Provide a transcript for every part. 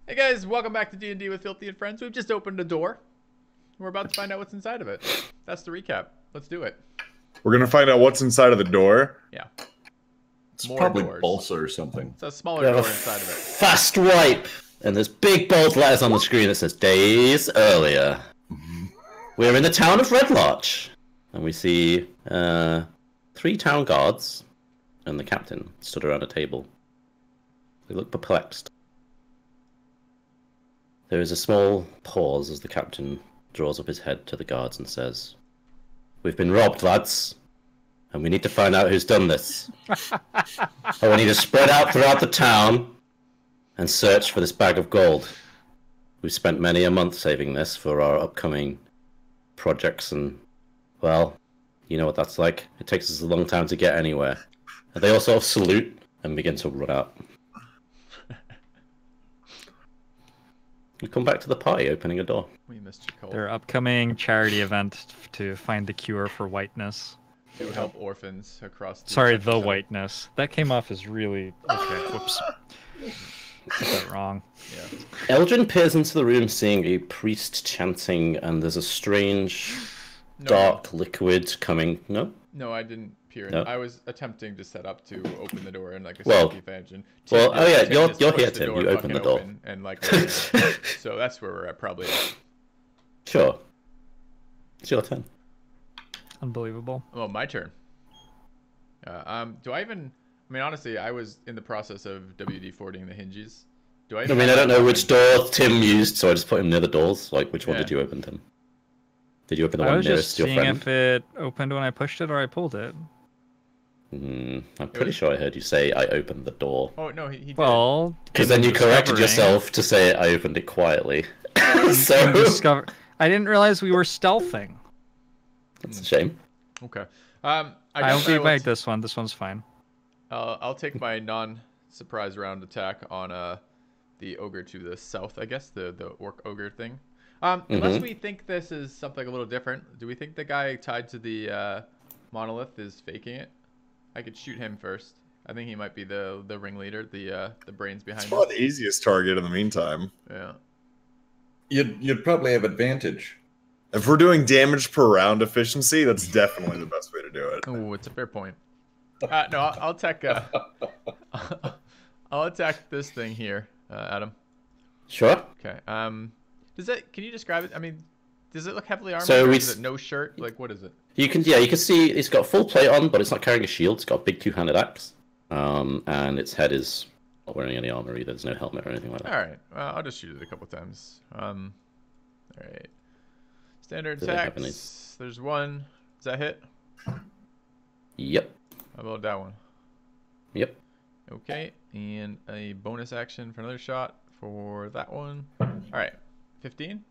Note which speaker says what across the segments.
Speaker 1: Hey guys, welcome back to D&D with Filthy and Friends. We've just opened a door. We're about to find out what's inside of it. That's the recap. Let's do it.
Speaker 2: We're gonna find out what's inside of the door.
Speaker 1: Yeah.
Speaker 3: It's
Speaker 1: More
Speaker 3: probably
Speaker 1: doors.
Speaker 3: balsa or something.
Speaker 1: It's a smaller door inside of it.
Speaker 4: Fast wipe! And there's big bold letters on the screen that says days earlier. We're in the town of Red Larch. And we see 3 town guards and the captain stood around a table. They look perplexed. There is a small pause as the captain draws up his head to the guards and says, "We've been robbed, lads, and we need to find out who's done this. We need to spread out throughout the town and search for this bag of gold. We've spent many a month saving this for our upcoming projects, and, well, you know what that's like. It takes us a long time to get anywhere." And they all sort of salute and begin to run out. We come back to the party, opening a door.
Speaker 1: We missed Chakolth.
Speaker 5: Their upcoming charity event to find the cure for whiteness.
Speaker 1: To help orphans across the
Speaker 5: Sorry, the whiteness. That came off as really... Okay, whoops. Got that wrong.
Speaker 1: Yeah.
Speaker 4: Eldrin peers into the room, seeing a priest chanting, and there's a strange, dark liquid coming. No?
Speaker 1: No, I didn't peer in.
Speaker 4: No?
Speaker 1: I was attempting to set up to open the door in like a
Speaker 4: Well,
Speaker 1: sneaky fashion.
Speaker 4: well, oh yeah,
Speaker 1: Tim
Speaker 4: you're
Speaker 1: just
Speaker 4: here,
Speaker 1: pushed the
Speaker 4: Tim.
Speaker 1: door
Speaker 4: You open the
Speaker 1: fucking
Speaker 4: door.
Speaker 1: open and like, so that's where we're at probably.
Speaker 4: Sure. It's your turn.
Speaker 5: Unbelievable.
Speaker 1: Oh, my turn. Do I even? I mean, honestly, I was in the process of WD-40ing the hinges. Do I?
Speaker 4: I mean, I don't know which door Tim used, so I just put him near the doors. Like, which one
Speaker 1: Yeah.
Speaker 4: did you open, Tim? Did you open the
Speaker 5: I
Speaker 4: one
Speaker 5: was
Speaker 4: nearest
Speaker 5: just
Speaker 4: to your
Speaker 5: seeing
Speaker 4: friend?
Speaker 5: if it opened when I pushed it or I pulled it.
Speaker 4: I'm pretty sure I heard you say I opened the door.
Speaker 1: Oh no, he did.
Speaker 5: Well,
Speaker 4: Because then you corrected
Speaker 5: discovering-
Speaker 4: yourself to say I opened it quietly.
Speaker 5: I'm
Speaker 4: So
Speaker 5: I didn't realize we were stealthing.
Speaker 4: that's a shame.
Speaker 1: Okay.
Speaker 5: I'll
Speaker 1: guess
Speaker 5: be
Speaker 1: will
Speaker 5: back this one. This one's fine.
Speaker 1: I'll take my non-surprise round attack on the ogre to the south. I guess the orc ogre thing. Unless we think this is something a little different. Do we think the guy tied to the monolith is faking it? I could shoot him first. I think he might be the ringleader, the brains behind
Speaker 2: It's
Speaker 1: it.
Speaker 2: probably the easiest target in the meantime.
Speaker 1: Yeah.
Speaker 3: You'd probably have advantage.
Speaker 2: If we're doing damage per round efficiency, that's definitely the best way to do it.
Speaker 1: Oh, it's a fair point. No, I'll attack. I'll attack this thing here, Adam.
Speaker 4: Sure.
Speaker 1: Okay. Does it? Can you describe it? I mean, does it look heavily armored?
Speaker 4: So
Speaker 1: or
Speaker 4: we
Speaker 1: is it no shirt? Like, what is it?
Speaker 4: You can see it's got full plate on, but it's not carrying a shield. It's got a big 2-handed axe, and its head is not wearing any armor either. There's no helmet or anything like that.
Speaker 1: All right. I'll just shoot it a couple times. All right. Standard
Speaker 4: Do they have
Speaker 1: attacks. There's one. Does that hit?
Speaker 4: Yep.
Speaker 1: How about that one?
Speaker 4: Yep.
Speaker 1: Okay. And a bonus action for another shot for that one. All right. 15.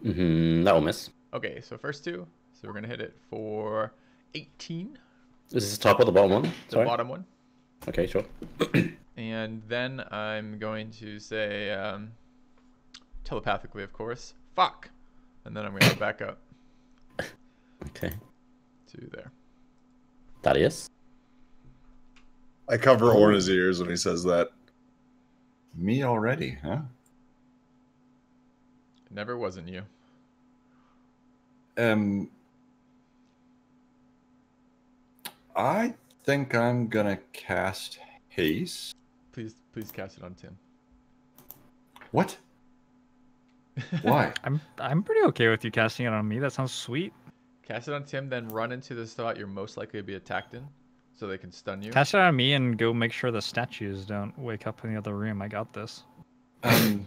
Speaker 4: That will miss.
Speaker 1: Okay. So first two. So we're gonna hit it for 18.
Speaker 4: This is the top or the bottom one?
Speaker 1: The
Speaker 4: Sorry.
Speaker 1: bottom one.
Speaker 4: Okay, sure.
Speaker 1: And then I'm going to say, telepathically, of course, fuck. And then I'm going to back up
Speaker 4: Okay.
Speaker 1: to there.
Speaker 4: Thaddeus.
Speaker 2: I cover Orna's ears when he says that.
Speaker 3: Me already, huh?
Speaker 1: It never wasn't you.
Speaker 3: I think I'm gonna cast haste.
Speaker 1: Please cast it on Tim.
Speaker 3: What? Why?
Speaker 5: I'm pretty okay with you casting it on me. That sounds sweet.
Speaker 1: Cast it on Tim, then run into the spot you're most likely to be attacked in, so they can stun you.
Speaker 5: Cast it on me and go make sure the statues don't wake up in the other room. I got this.
Speaker 1: I'm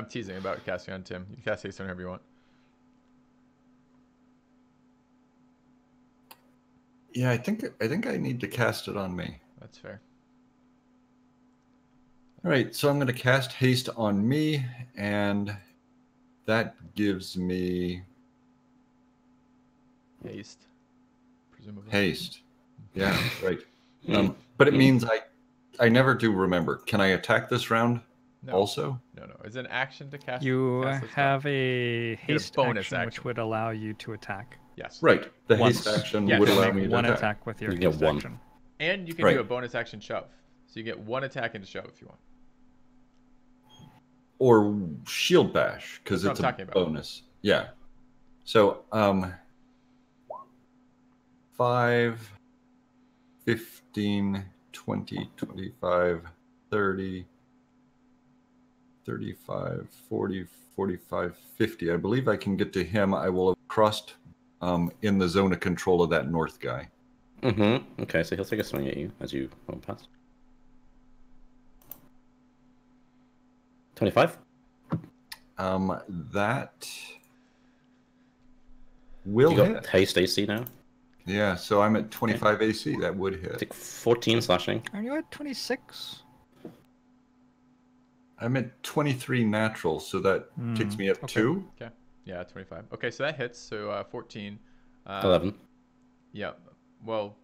Speaker 1: teasing about casting on Tim. You can cast haste on whoever you want.
Speaker 3: Yeah, I think I need to cast it on me.
Speaker 1: That's fair.
Speaker 3: All right, so I'm going to cast haste on me, and that gives me
Speaker 1: Haste. Presumably.
Speaker 3: haste. Yeah, right. But it means I never do remember. Can I attack this round
Speaker 1: No.
Speaker 3: also?
Speaker 1: No. It's an action to cast.
Speaker 5: You
Speaker 1: cast this
Speaker 5: have
Speaker 1: spell.
Speaker 5: a haste
Speaker 1: bonus
Speaker 5: action, which
Speaker 1: action.
Speaker 5: would allow you to attack.
Speaker 1: Yes.
Speaker 3: Right. The
Speaker 5: Once.
Speaker 3: haste action
Speaker 1: Yeah,
Speaker 3: would
Speaker 1: to
Speaker 3: allow
Speaker 1: make
Speaker 3: me to
Speaker 5: One
Speaker 3: attack.
Speaker 5: attack with your
Speaker 4: You get
Speaker 5: haste
Speaker 4: one.
Speaker 5: action.
Speaker 1: And you can
Speaker 3: Right.
Speaker 1: do a bonus action shove. So you get one attack into shove if you want.
Speaker 3: or shield bash, because
Speaker 1: That's
Speaker 3: it's
Speaker 1: what I'm
Speaker 3: a
Speaker 1: talking about.
Speaker 3: bonus. Yeah. So 5, 15, 20, 25, 30, 35, 40, 45, 50. I believe I can get to him. I will have crossed in the zone of control of that north guy.
Speaker 4: Mm-hmm. Okay, so he'll take a swing at you as you run past. 25?
Speaker 3: That will
Speaker 4: You got
Speaker 3: hit.
Speaker 4: haste AC now.
Speaker 3: Yeah, so I'm at 25 AC. That would hit.
Speaker 4: Take 14 slashing.
Speaker 5: Are you at 26?
Speaker 3: I'm at 23 natural, so that kicks me up
Speaker 5: okay.
Speaker 3: 2.
Speaker 1: Okay. Yeah, 25. Okay, so that hits. So 14.
Speaker 4: 11.
Speaker 1: Yeah. Well,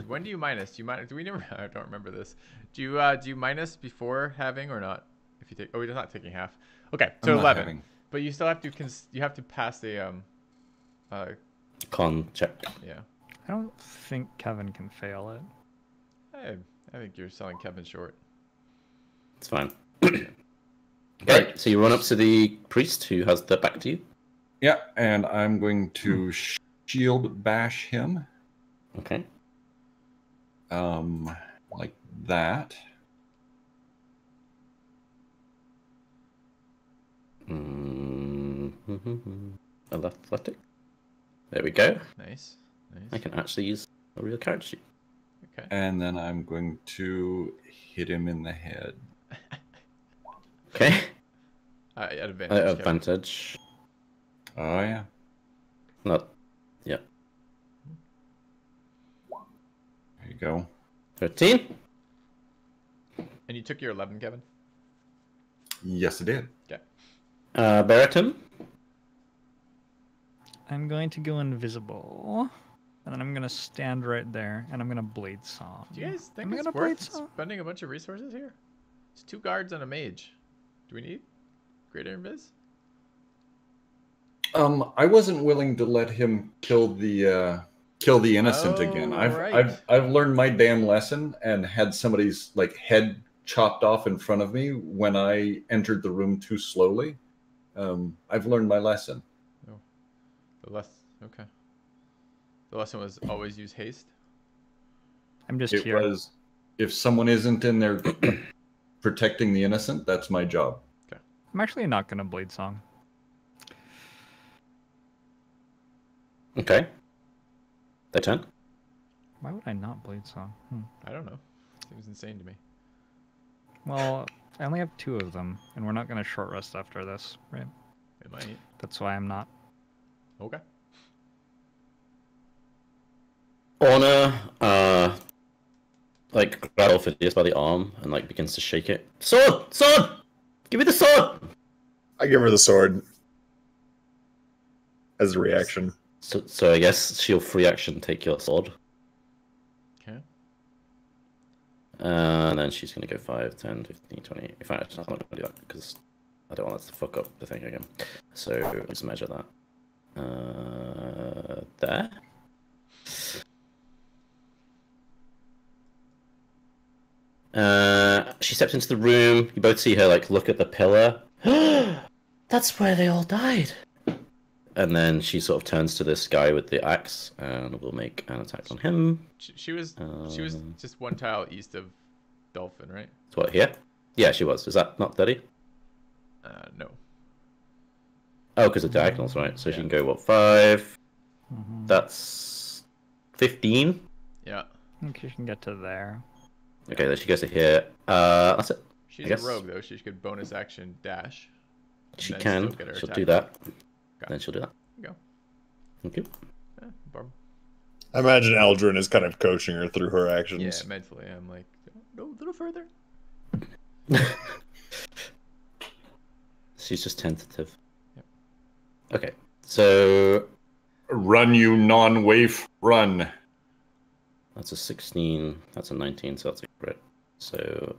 Speaker 1: when do you minus? Do you minus? Do we never? I don't remember this. Do you minus before having or not? If you take, oh, you're not taking half. Okay, so
Speaker 3: I'm not
Speaker 1: 11.
Speaker 3: having.
Speaker 1: But you still have to you have to pass a
Speaker 4: Con check.
Speaker 1: yeah.
Speaker 5: I don't think Kevin can fail it.
Speaker 1: I think you're selling Kevin short.
Speaker 4: It's fine. Okay, so you run up to the priest who has the back to you.
Speaker 3: Yeah, and I'm going to shield bash him.
Speaker 4: Okay.
Speaker 3: Like that.
Speaker 4: Athletic. There we go.
Speaker 1: Nice.
Speaker 4: I can actually use a real character sheet.
Speaker 1: Okay.
Speaker 3: And then I'm going to hit him in the head.
Speaker 4: Okay.
Speaker 1: At advantage. Kevin.
Speaker 4: Advantage.
Speaker 3: Oh, yeah.
Speaker 4: Not. Yeah.
Speaker 3: There you go.
Speaker 4: 13.
Speaker 1: And you took your 11, Kevin.
Speaker 3: Yes, it did.
Speaker 1: Okay.
Speaker 4: Bereatim.
Speaker 5: I'm going to go invisible. And then I'm going to stand right there. And I'm going to blade saw.
Speaker 1: Do you guys think
Speaker 5: I'm
Speaker 1: it's
Speaker 5: gonna blade
Speaker 1: worth
Speaker 5: saw.
Speaker 1: spending a bunch of resources here? It's 2 guards and a mage. Do we need greater invis?
Speaker 3: I wasn't willing to let him kill the innocent again.
Speaker 1: right.
Speaker 3: I've learned my damn lesson and had somebody's like head chopped off in front of me when I entered the room too slowly. I've learned my lesson.
Speaker 1: Oh. Okay. The lesson was always use haste.
Speaker 5: I'm just
Speaker 3: It
Speaker 5: here.
Speaker 3: was if someone isn't in there protecting the innocent, that's my job.
Speaker 5: I'm actually not going to blade song.
Speaker 4: Okay. Their turn.
Speaker 5: Why would I not blade song?
Speaker 1: I don't know. Seems insane to me.
Speaker 5: Well, I only have 2 of them, and we're not going to short rest after this, right?
Speaker 1: It might.
Speaker 5: That's why I'm not.
Speaker 1: Okay.
Speaker 4: Orna, like, grabs Dolphidius by the arm and, like, begins to shake it. Sword! Sword! Give me the sword!
Speaker 2: I give her the sword as a reaction.
Speaker 4: So I guess she'll free action take your sword.
Speaker 1: Okay.
Speaker 4: And then she's going to go 5, 10, 15, 20. In fact, I'm not going to do that because I don't want us to fuck up the thing again. So let's measure that. There. She steps into the room. You both see her like look at the pillar. That's where they all died. And then she sort of turns to this guy with the axe and will make an attack on him.
Speaker 1: She was just 1 tile east of Dolphin, right?
Speaker 4: So what, here? Yeah, she was. Is that not 30?
Speaker 1: No.
Speaker 4: Oh, because of diagonals, right? So
Speaker 1: Yeah.
Speaker 4: she can go, what, 5?
Speaker 5: Mm-hmm.
Speaker 4: That's 15.
Speaker 1: Yeah.
Speaker 5: I think you can get to there.
Speaker 4: Okay, then she goes to here. That's it.
Speaker 1: She's
Speaker 4: I
Speaker 1: a
Speaker 4: guess.
Speaker 1: rogue though. She could bonus action dash. and
Speaker 4: She
Speaker 1: then
Speaker 4: can.
Speaker 1: still get her
Speaker 4: She'll
Speaker 1: attack
Speaker 4: do that.
Speaker 1: Okay.
Speaker 4: Then she'll do that.
Speaker 1: There you go.
Speaker 4: Thank you.
Speaker 1: Yeah, Barb.
Speaker 2: I imagine Eldrin is kind of coaching her through her actions.
Speaker 1: Yeah, mentally, I'm like, go a little further.
Speaker 4: She's just tentative.
Speaker 1: Yep.
Speaker 4: Okay, so
Speaker 3: Run, you non-waif, run.
Speaker 4: that's a 16. That's a 19. So that's a crit. So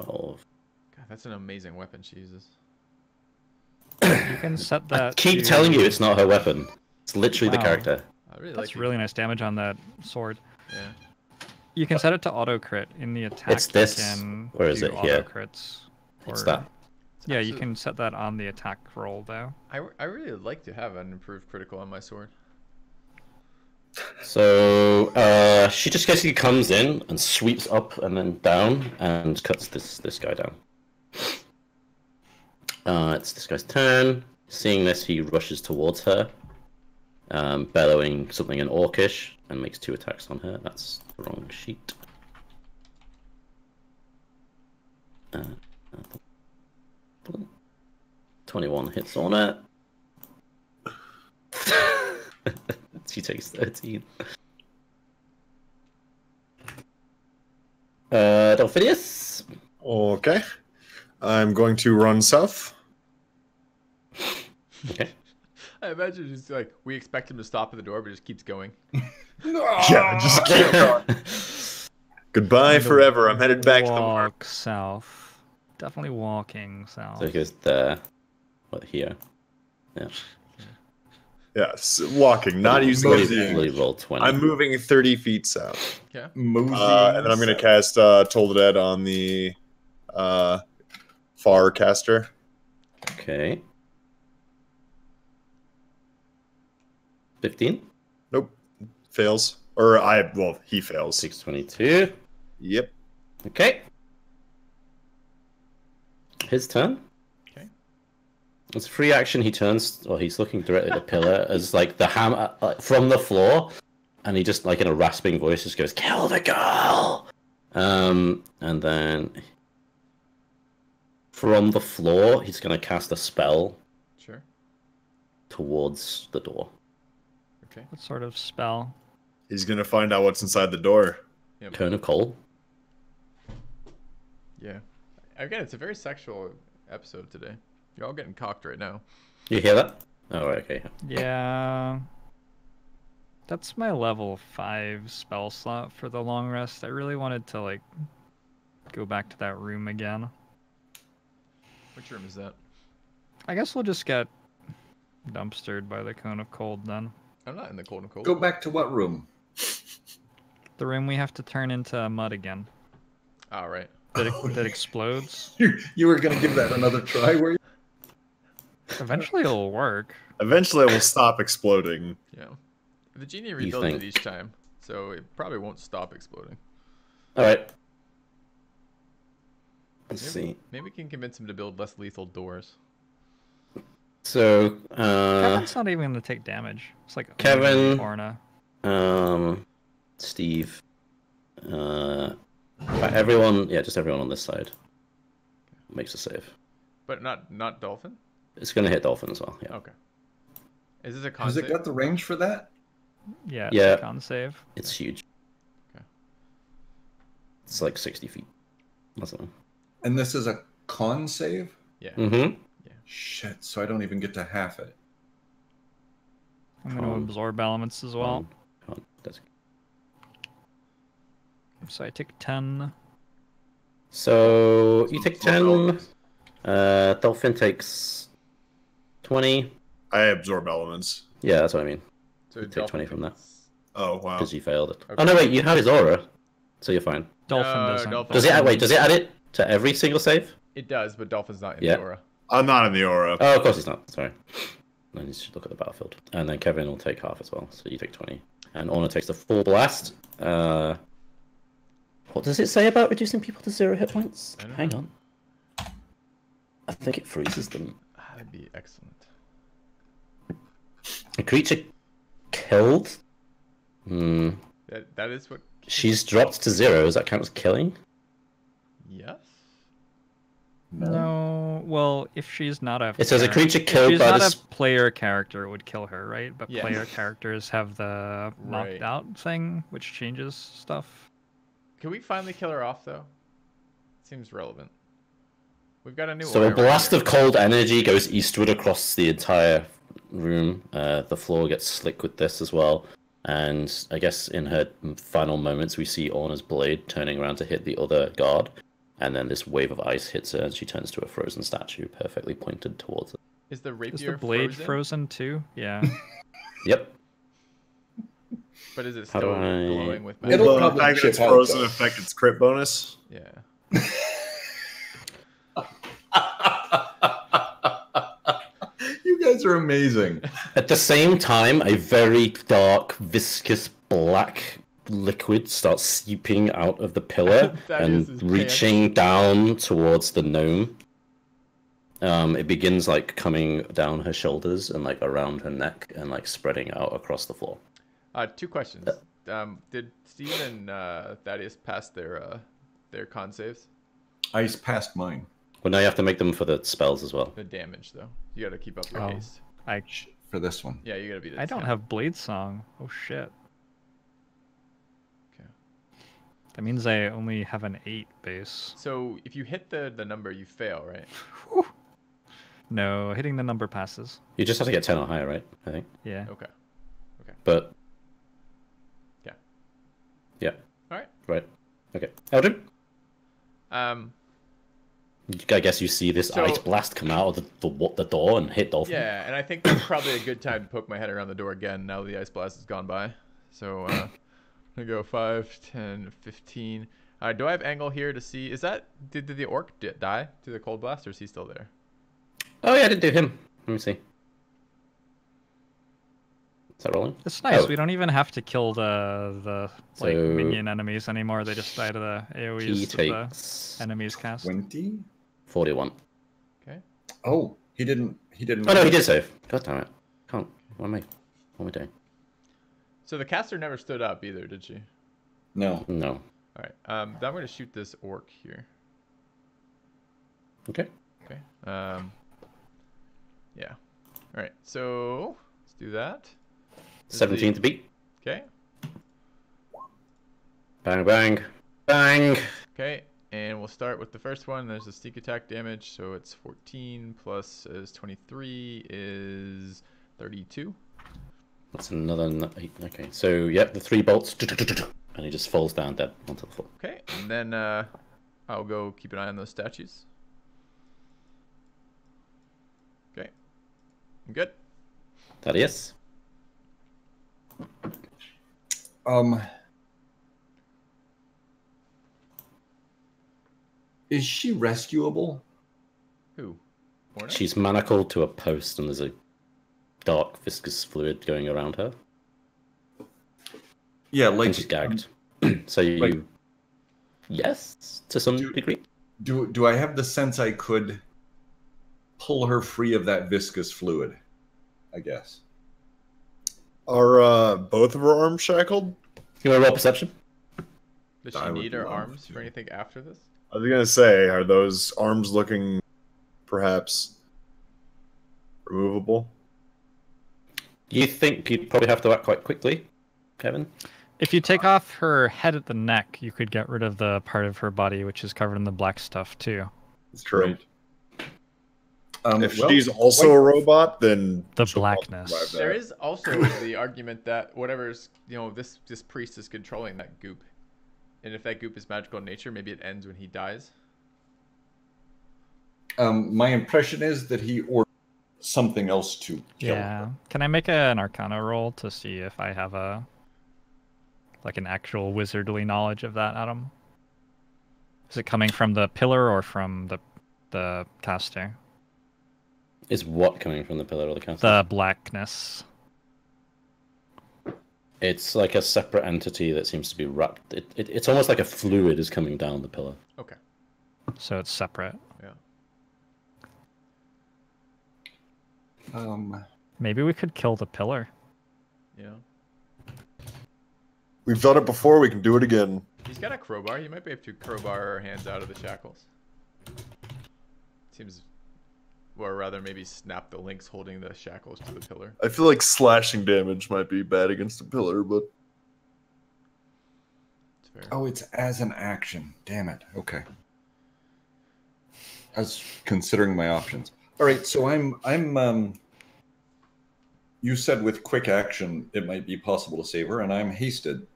Speaker 4: 12.
Speaker 1: God, that's an amazing weapon she uses.
Speaker 5: You can set that.
Speaker 4: I keep
Speaker 5: to-
Speaker 4: telling you it's not her weapon. It's literally the
Speaker 5: Wow.
Speaker 4: character.
Speaker 1: I really
Speaker 5: That's
Speaker 1: like
Speaker 5: really nice damage on that sword.
Speaker 1: Yeah.
Speaker 5: You can set it to auto crit in the attack.
Speaker 4: It's this.
Speaker 5: You can
Speaker 4: Where is
Speaker 5: do
Speaker 4: it? Here.
Speaker 5: auto crits.
Speaker 4: It's
Speaker 5: or-
Speaker 4: that.
Speaker 5: Yeah, you can set that on the attack roll though.
Speaker 1: I really would like to have an improved critical on my sword.
Speaker 4: So she just basically comes in and sweeps up and then down and cuts this guy down. It's this guy's turn. Seeing this, he rushes towards her, bellowing something in Orcish, and makes 2 attacks on her. That's the wrong sheet. 21 hits on it. She takes 13. Dolphidius.
Speaker 2: Okay. I'm going to run south.
Speaker 4: Okay.
Speaker 1: I imagine just like we expect him to stop at the door, but just keeps going.
Speaker 2: Yeah, just keep going. Goodbye forever. I'm headed back to the mark.
Speaker 5: Walk south. Definitely walking south.
Speaker 4: So he goes there. What, here? Yeah.
Speaker 2: Yes, walking, not using
Speaker 4: Really
Speaker 2: anything.
Speaker 4: roll 20.
Speaker 2: I'm moving 30 feet south.
Speaker 1: Okay.
Speaker 2: And then I'm going to cast Toll the Dead on the far caster.
Speaker 4: Okay. 15?
Speaker 2: Nope. Fails. Well, he fails.
Speaker 4: 622.
Speaker 2: Yep.
Speaker 4: Okay. His turn.
Speaker 1: Okay.
Speaker 4: It's a free action. He turns, or he's looking directly at the pillar as like the hammer from the floor, and he just like in a rasping voice just goes, "Kill the girl!" And then from the floor, he's gonna cast a spell
Speaker 1: Sure.
Speaker 4: towards the door.
Speaker 1: Okay.
Speaker 5: What sort of spell?
Speaker 2: He's going to find out what's inside the door.
Speaker 1: Yep.
Speaker 4: Cone of coal.
Speaker 1: Yeah. Again, it's a very sexual episode today. You're all getting cocked right now.
Speaker 4: You hear that? Oh, right, okay.
Speaker 5: Yeah. That's my level 5 spell slot for the long rest. I really wanted to like go back to that room again.
Speaker 1: Which room is that?
Speaker 5: I guess we'll just get dumpstered by the cone of cold then.
Speaker 1: I'm not in the cold and cold.
Speaker 3: Go back to what room?
Speaker 5: The room we have to turn into mud again.
Speaker 1: All right.
Speaker 5: That explodes.
Speaker 3: You were going to give that another try, were you?
Speaker 5: Eventually it'll work.
Speaker 2: Eventually, it will stop exploding.
Speaker 1: Yeah. The genie rebuilds it each time, so it probably won't stop exploding.
Speaker 4: All right. Let's see.
Speaker 1: Maybe we can convince him to build less lethal doors.
Speaker 4: So,
Speaker 5: Kevin's not even gonna take damage. It's like
Speaker 4: Kevin,
Speaker 5: Orna.
Speaker 4: Steve, everyone, yeah, just everyone on this side makes a save.
Speaker 1: But not Dolphin?
Speaker 4: It's gonna hit Dolphin as well, yeah.
Speaker 1: Okay. Is this a con
Speaker 3: Has
Speaker 1: save?
Speaker 3: it got the range for that?
Speaker 5: Yeah,
Speaker 4: Yeah.
Speaker 5: it's a con save.
Speaker 4: It's huge.
Speaker 1: Okay.
Speaker 4: It's like 60 feet. That's all.
Speaker 3: And this is a con save?
Speaker 1: Yeah.
Speaker 4: Mm-hmm.
Speaker 3: Shit, so I don't even get to half it.
Speaker 5: I'm gonna absorb elements as well. So I take 10.
Speaker 4: So you take 10. Dolphin takes 20.
Speaker 2: I absorb elements.
Speaker 4: Yeah, that's what I mean.
Speaker 1: So
Speaker 4: You take 20 from that.
Speaker 2: Oh, wow.
Speaker 4: Because you failed it.
Speaker 1: Okay.
Speaker 4: Oh no, wait, you have his aura, so you're fine.
Speaker 5: Dolphin
Speaker 1: No,
Speaker 5: doesn't.
Speaker 1: Dolphin-
Speaker 4: Does it? Wait, does it add it to every single save?
Speaker 1: It does, but Dolphin's not in
Speaker 4: Yeah.
Speaker 1: the aura.
Speaker 2: I'm not in the aura.
Speaker 4: Oh, of course he's not. Sorry. Then you should look at the battlefield. And then Kevin will take half as well, so you take 20. And Orna takes the full blast. What does it say about reducing people to 0 hit points?
Speaker 1: I don't
Speaker 4: Hang
Speaker 1: know.
Speaker 4: on. I think it freezes them.
Speaker 1: That'd be excellent.
Speaker 4: A creature killed? Hmm.
Speaker 1: That is what.
Speaker 4: She's dropped to 0. Does that count as killing?
Speaker 1: Yes.
Speaker 5: No, well, if she's not a...
Speaker 4: It says a creature
Speaker 5: if
Speaker 4: killed
Speaker 5: she's
Speaker 4: by
Speaker 5: not
Speaker 4: this.
Speaker 5: a player character, it would kill her, right? But
Speaker 1: Yeah.
Speaker 5: player characters have the knocked
Speaker 1: Right.
Speaker 5: out thing, which changes stuff.
Speaker 1: Can we finally kill her off though? Seems relevant. We've got a new.
Speaker 4: So
Speaker 1: aura
Speaker 4: a blast
Speaker 1: right
Speaker 4: of cold energy goes eastward across the entire room. The floor gets slick with this as well. And I guess in her final moments, we see Orna's blade turning around to hit the other guard. And then this wave of ice hits her, and she turns to a frozen statue, perfectly pointed towards it.
Speaker 1: Is the rapier
Speaker 5: Is the blade
Speaker 1: frozen?
Speaker 5: frozen too? Yeah.
Speaker 4: Yep.
Speaker 1: But is it
Speaker 4: How
Speaker 1: still
Speaker 4: do I-
Speaker 1: glowing with
Speaker 3: It'll
Speaker 1: magic?
Speaker 2: The
Speaker 3: probably
Speaker 2: fact that it's
Speaker 3: chip out,
Speaker 2: frozen
Speaker 3: though.
Speaker 2: affect its crit bonus.
Speaker 1: Yeah.
Speaker 3: guys are amazing.
Speaker 4: At the same time, a very dark, viscous, black liquid starts seeping out of the pillar and reaching down towards the gnome. It begins like coming down her shoulders and like around her neck and like spreading out across the floor.
Speaker 1: 2 questions. Did Steve and Thaddeus pass their con saves?
Speaker 3: I passed mine.
Speaker 4: Well, now you have to make them for the spells as well.
Speaker 1: The damage, though. You got to keep up your haste.
Speaker 3: For this one.
Speaker 1: Yeah, you got to be.
Speaker 5: I don't have Blade Song. Oh shit.
Speaker 1: Okay.
Speaker 5: That means I only have an 8 base.
Speaker 1: So if you hit the number, you fail, right?
Speaker 5: No, hitting the number passes.
Speaker 4: You just have to get 10 or higher, right? I think.
Speaker 5: Yeah.
Speaker 1: Okay.
Speaker 4: But.
Speaker 1: Yeah.
Speaker 4: Yeah.
Speaker 1: All right.
Speaker 4: Right. Okay. Eldrin? I guess you see this ice blast come out of the door and hit Dolphin.
Speaker 1: Yeah, and I think that's probably a good time to poke my head around the door again now the ice blast has gone by. So I'm going to go 5, 10, 15. Do I have angle here to see? Is that... Did the orc die to the cold blast, or is he still there?
Speaker 4: Oh, yeah, I didn't do him. Let me see. Is that rolling?
Speaker 5: It's nice. We don't even have to kill the minion enemies anymore. They just die to the AoEs that the enemies cast.
Speaker 3: 20?
Speaker 4: 41.
Speaker 1: Okay.
Speaker 3: Oh, he didn't.
Speaker 4: Oh no, he did save. God damn it! Can't. What am I doing?
Speaker 1: So the caster never stood up either, did she?
Speaker 3: No.
Speaker 1: All right. I'm going to shoot this orc here.
Speaker 4: Okay.
Speaker 1: Okay. Yeah. All right. So let's do that.
Speaker 4: 17 to beat.
Speaker 1: Okay.
Speaker 4: Bang, bang, bang.
Speaker 1: Okay, and we'll start with the first one. There's the sneak attack damage, so it's 14 plus is 23 is 32.
Speaker 4: That's another 8. Okay, so yep, the 3 bolts, and he just falls down dead onto the floor.
Speaker 1: Okay, and then I'll go keep an eye on those statues. Okay, I'm good.
Speaker 4: Thaddeus.
Speaker 3: Is she rescuable?
Speaker 1: Who? Morna?
Speaker 4: She's manacled to a post, and there's a dark viscous fluid going around her.
Speaker 3: Yeah, like
Speaker 4: and she's gagged. So you, yes, to some degree.
Speaker 3: Do I have the sense I could pull her free of that viscous fluid? I guess.
Speaker 2: Are both of her arms shackled?
Speaker 4: You want to roll perception?
Speaker 1: Does she need her arms for anything after this?
Speaker 2: I was gonna say, are those arms looking perhaps removable?
Speaker 4: You think you'd probably have to act quite quickly, Kevin?
Speaker 5: If you take off her head at the neck, you could get rid of the part of her body which is covered in the black stuff too.
Speaker 2: It's true. If
Speaker 3: well,
Speaker 2: she's also a robot, then
Speaker 5: the blackness.
Speaker 1: There is also the argument that whatever's, this priest is controlling that goop. And if that goop is magical in nature, maybe it ends when he dies.
Speaker 3: My impression is that he ordered something else to kill her.
Speaker 5: Can I make an Arcana roll to see if I have an actual wizardly knowledge of that, Adam? Is it coming from the pillar or from the caster?
Speaker 4: Is what coming from the pillar or the caster?
Speaker 5: The blackness.
Speaker 4: It's like a separate entity that seems to be wrapped. It's almost like a fluid is coming down the pillar.
Speaker 1: Okay.
Speaker 5: So it's separate.
Speaker 1: Yeah.
Speaker 5: Maybe we could kill the pillar.
Speaker 1: Yeah.
Speaker 2: We've done it before. We can do it again.
Speaker 1: He's got a crowbar. You might be able to crowbar our hands out of the shackles. Seems... Or rather, maybe snap the links holding the shackles to the pillar.
Speaker 2: I feel like slashing damage might be bad against a pillar, but...
Speaker 1: It's fair.
Speaker 3: Oh, it's as an action. Damn it. Okay. I was considering my options. All right, so I'm you said with quick action it might be possible to save her, and I'm hasted,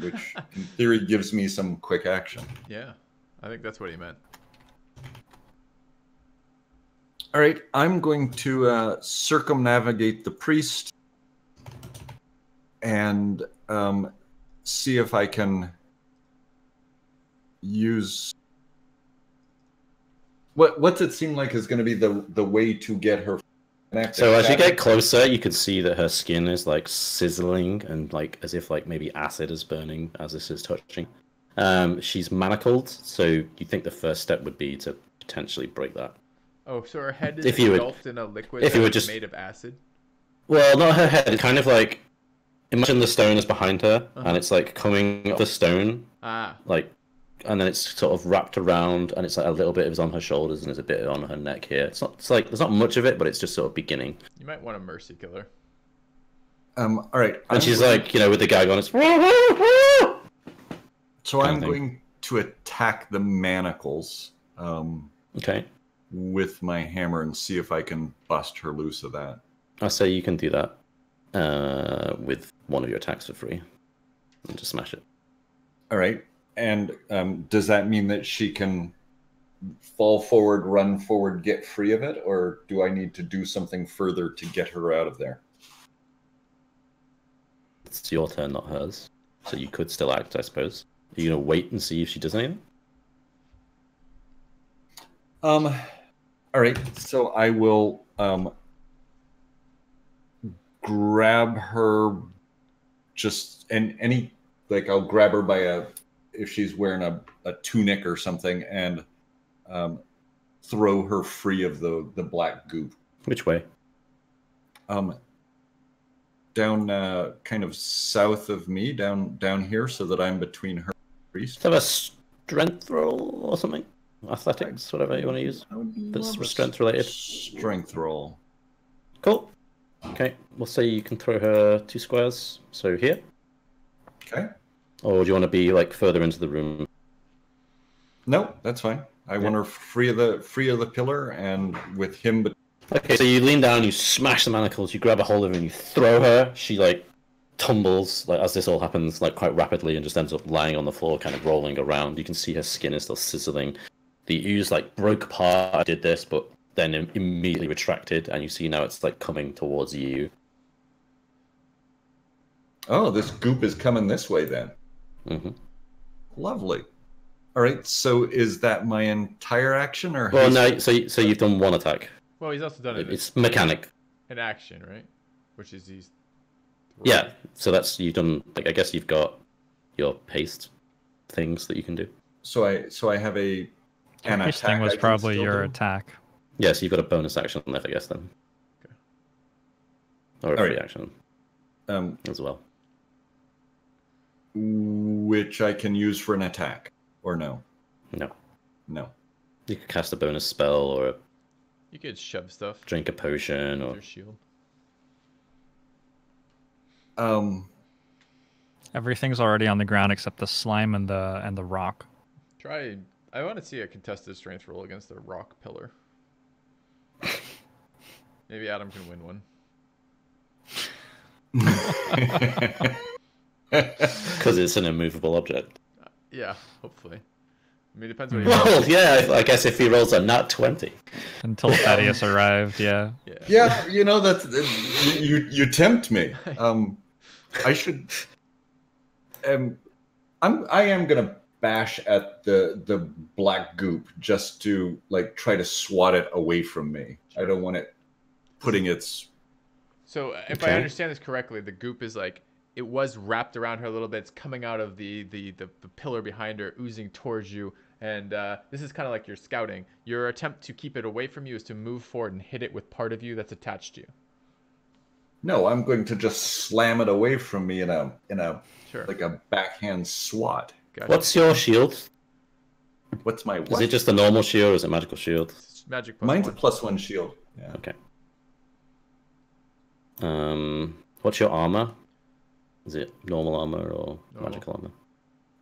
Speaker 3: which in theory gives me some quick action.
Speaker 1: Yeah, I think that's what he meant.
Speaker 3: All right, I'm going to circumnavigate the priest and see if I can use... What's it seem like is going to be the way to get her
Speaker 4: So as you get closer, you can see that her skin is like sizzling and like as if like maybe acid is burning as this is touching. She's manacled, so you think the first step would be to potentially break that.
Speaker 1: Oh, so her head is
Speaker 4: If you would-
Speaker 1: engulfed in a liquid
Speaker 4: if you would
Speaker 1: that's
Speaker 4: just-
Speaker 1: made of acid?
Speaker 4: Well, not her head. It's kind of like imagine the stone is behind her,
Speaker 1: Uh-huh.
Speaker 4: and it's like coming off the stone,
Speaker 1: Ah,
Speaker 4: like, and then it's sort of wrapped around, and it's like a little bit is on her shoulders, and there's a bit on her neck here. It's not. It's like there's not much of it, but it's just sort of beginning.
Speaker 1: you might want to mercy kill her.
Speaker 3: All right.
Speaker 4: And she's like, you know, with the gag on, it's.
Speaker 3: So
Speaker 4: kind
Speaker 3: I'm
Speaker 4: of thing.
Speaker 3: going to attack the manacles
Speaker 4: Okay,
Speaker 3: with my hammer and see if I can bust her loose of that.
Speaker 4: I say you can do that with one of your attacks for free, and just smash it.
Speaker 3: All right. And does that mean that she can fall forward, run forward, get free of it? Or do I need to do something further to get her out of there?
Speaker 4: It's your turn, not hers. So you could still act, I suppose. Are you gonna wait and see if she does anything?
Speaker 3: All right. So I will grab her just and any like I'll grab her by if she's wearing a tunic or something and throw her free of the black goop.
Speaker 4: Which way?
Speaker 3: Down kind of south of me, down here, so that I'm between her and the priest.
Speaker 4: Have a strength roll or something? Athletics, whatever you want to use.
Speaker 3: I would
Speaker 4: That's
Speaker 3: love a
Speaker 4: strength related.
Speaker 3: Strength roll.
Speaker 4: Cool. Okay, we'll say you can throw her 2 squares. So here.
Speaker 3: Okay.
Speaker 4: Or do you want to be like further into the room?
Speaker 3: No, that's fine. I want her free of the pillar and with him. But
Speaker 4: Okay, so you lean down, you smash the manacles, you grab a hold of her, and you throw her. She like tumbles like as this all happens like quite rapidly and just ends up lying on the floor, kind of rolling around. You can see her skin is still sizzling. The ooze like broke apart. I did this, but then immediately retracted, and you see now it's like coming towards you.
Speaker 3: oh, this goop is coming this way then.
Speaker 4: Mm-hmm.
Speaker 3: Lovely. All right. So is that my entire action, or
Speaker 4: Well, no. So you've done one attack.
Speaker 1: Well, he's also done it
Speaker 4: It's mechanic.
Speaker 1: in action, right? Which is he's.
Speaker 4: Yeah. So that's you've done. Like I guess you've got your paste things that you can do.
Speaker 3: So I have an
Speaker 5: This
Speaker 3: attack.
Speaker 5: thing was
Speaker 3: I can
Speaker 5: probably
Speaker 3: still
Speaker 5: your
Speaker 3: do?
Speaker 5: attack.
Speaker 4: Yeah. So you've got a bonus action left, I guess then.
Speaker 1: Okay.
Speaker 4: Or a
Speaker 3: All
Speaker 4: free
Speaker 3: right.
Speaker 4: action as well.
Speaker 3: Which I can use for an attack, or no?
Speaker 4: No.
Speaker 3: No.
Speaker 4: You could cast a bonus spell or
Speaker 1: You could shove stuff.
Speaker 4: drink a potion
Speaker 1: With
Speaker 4: or
Speaker 1: your shield.
Speaker 5: Everything's already on the ground except the slime and the rock.
Speaker 1: Try. I want to see a contested strength roll against the rock pillar. Maybe Adam can win one.
Speaker 4: because it's an immovable object.
Speaker 1: Yeah, hopefully. I mean, it depends what you
Speaker 4: Well, yeah, I guess if he rolls a nat 20.
Speaker 5: Until Thaddeus arrived, yeah.
Speaker 1: Yeah.
Speaker 3: Yeah, you know that's you tempt me. I should. I am gonna bash at the black goop just to like try to swat it away from me. I don't want it putting its.
Speaker 1: So if I
Speaker 4: Okay.
Speaker 1: understand this correctly, the goop is like it was wrapped around her a little bit. It's coming out of the pillar behind her, oozing towards you. And this is kind of like your scouting. Your attempt to keep it away from you is to move forward and hit it with part of you that's attached to you.
Speaker 3: No, I'm going to just slam it away from me in a
Speaker 1: Sure.
Speaker 3: like a backhand swat.
Speaker 1: Gotcha.
Speaker 4: What's your shield?
Speaker 3: What's my
Speaker 4: Is
Speaker 3: what?
Speaker 4: it just a normal shield or is it magical shield?
Speaker 1: It's magic plus
Speaker 3: Mine's a
Speaker 1: one.
Speaker 3: +1 shield. Yeah.
Speaker 4: Okay. What's your armor? Is it normal armor or
Speaker 1: Normal.
Speaker 4: magical armor?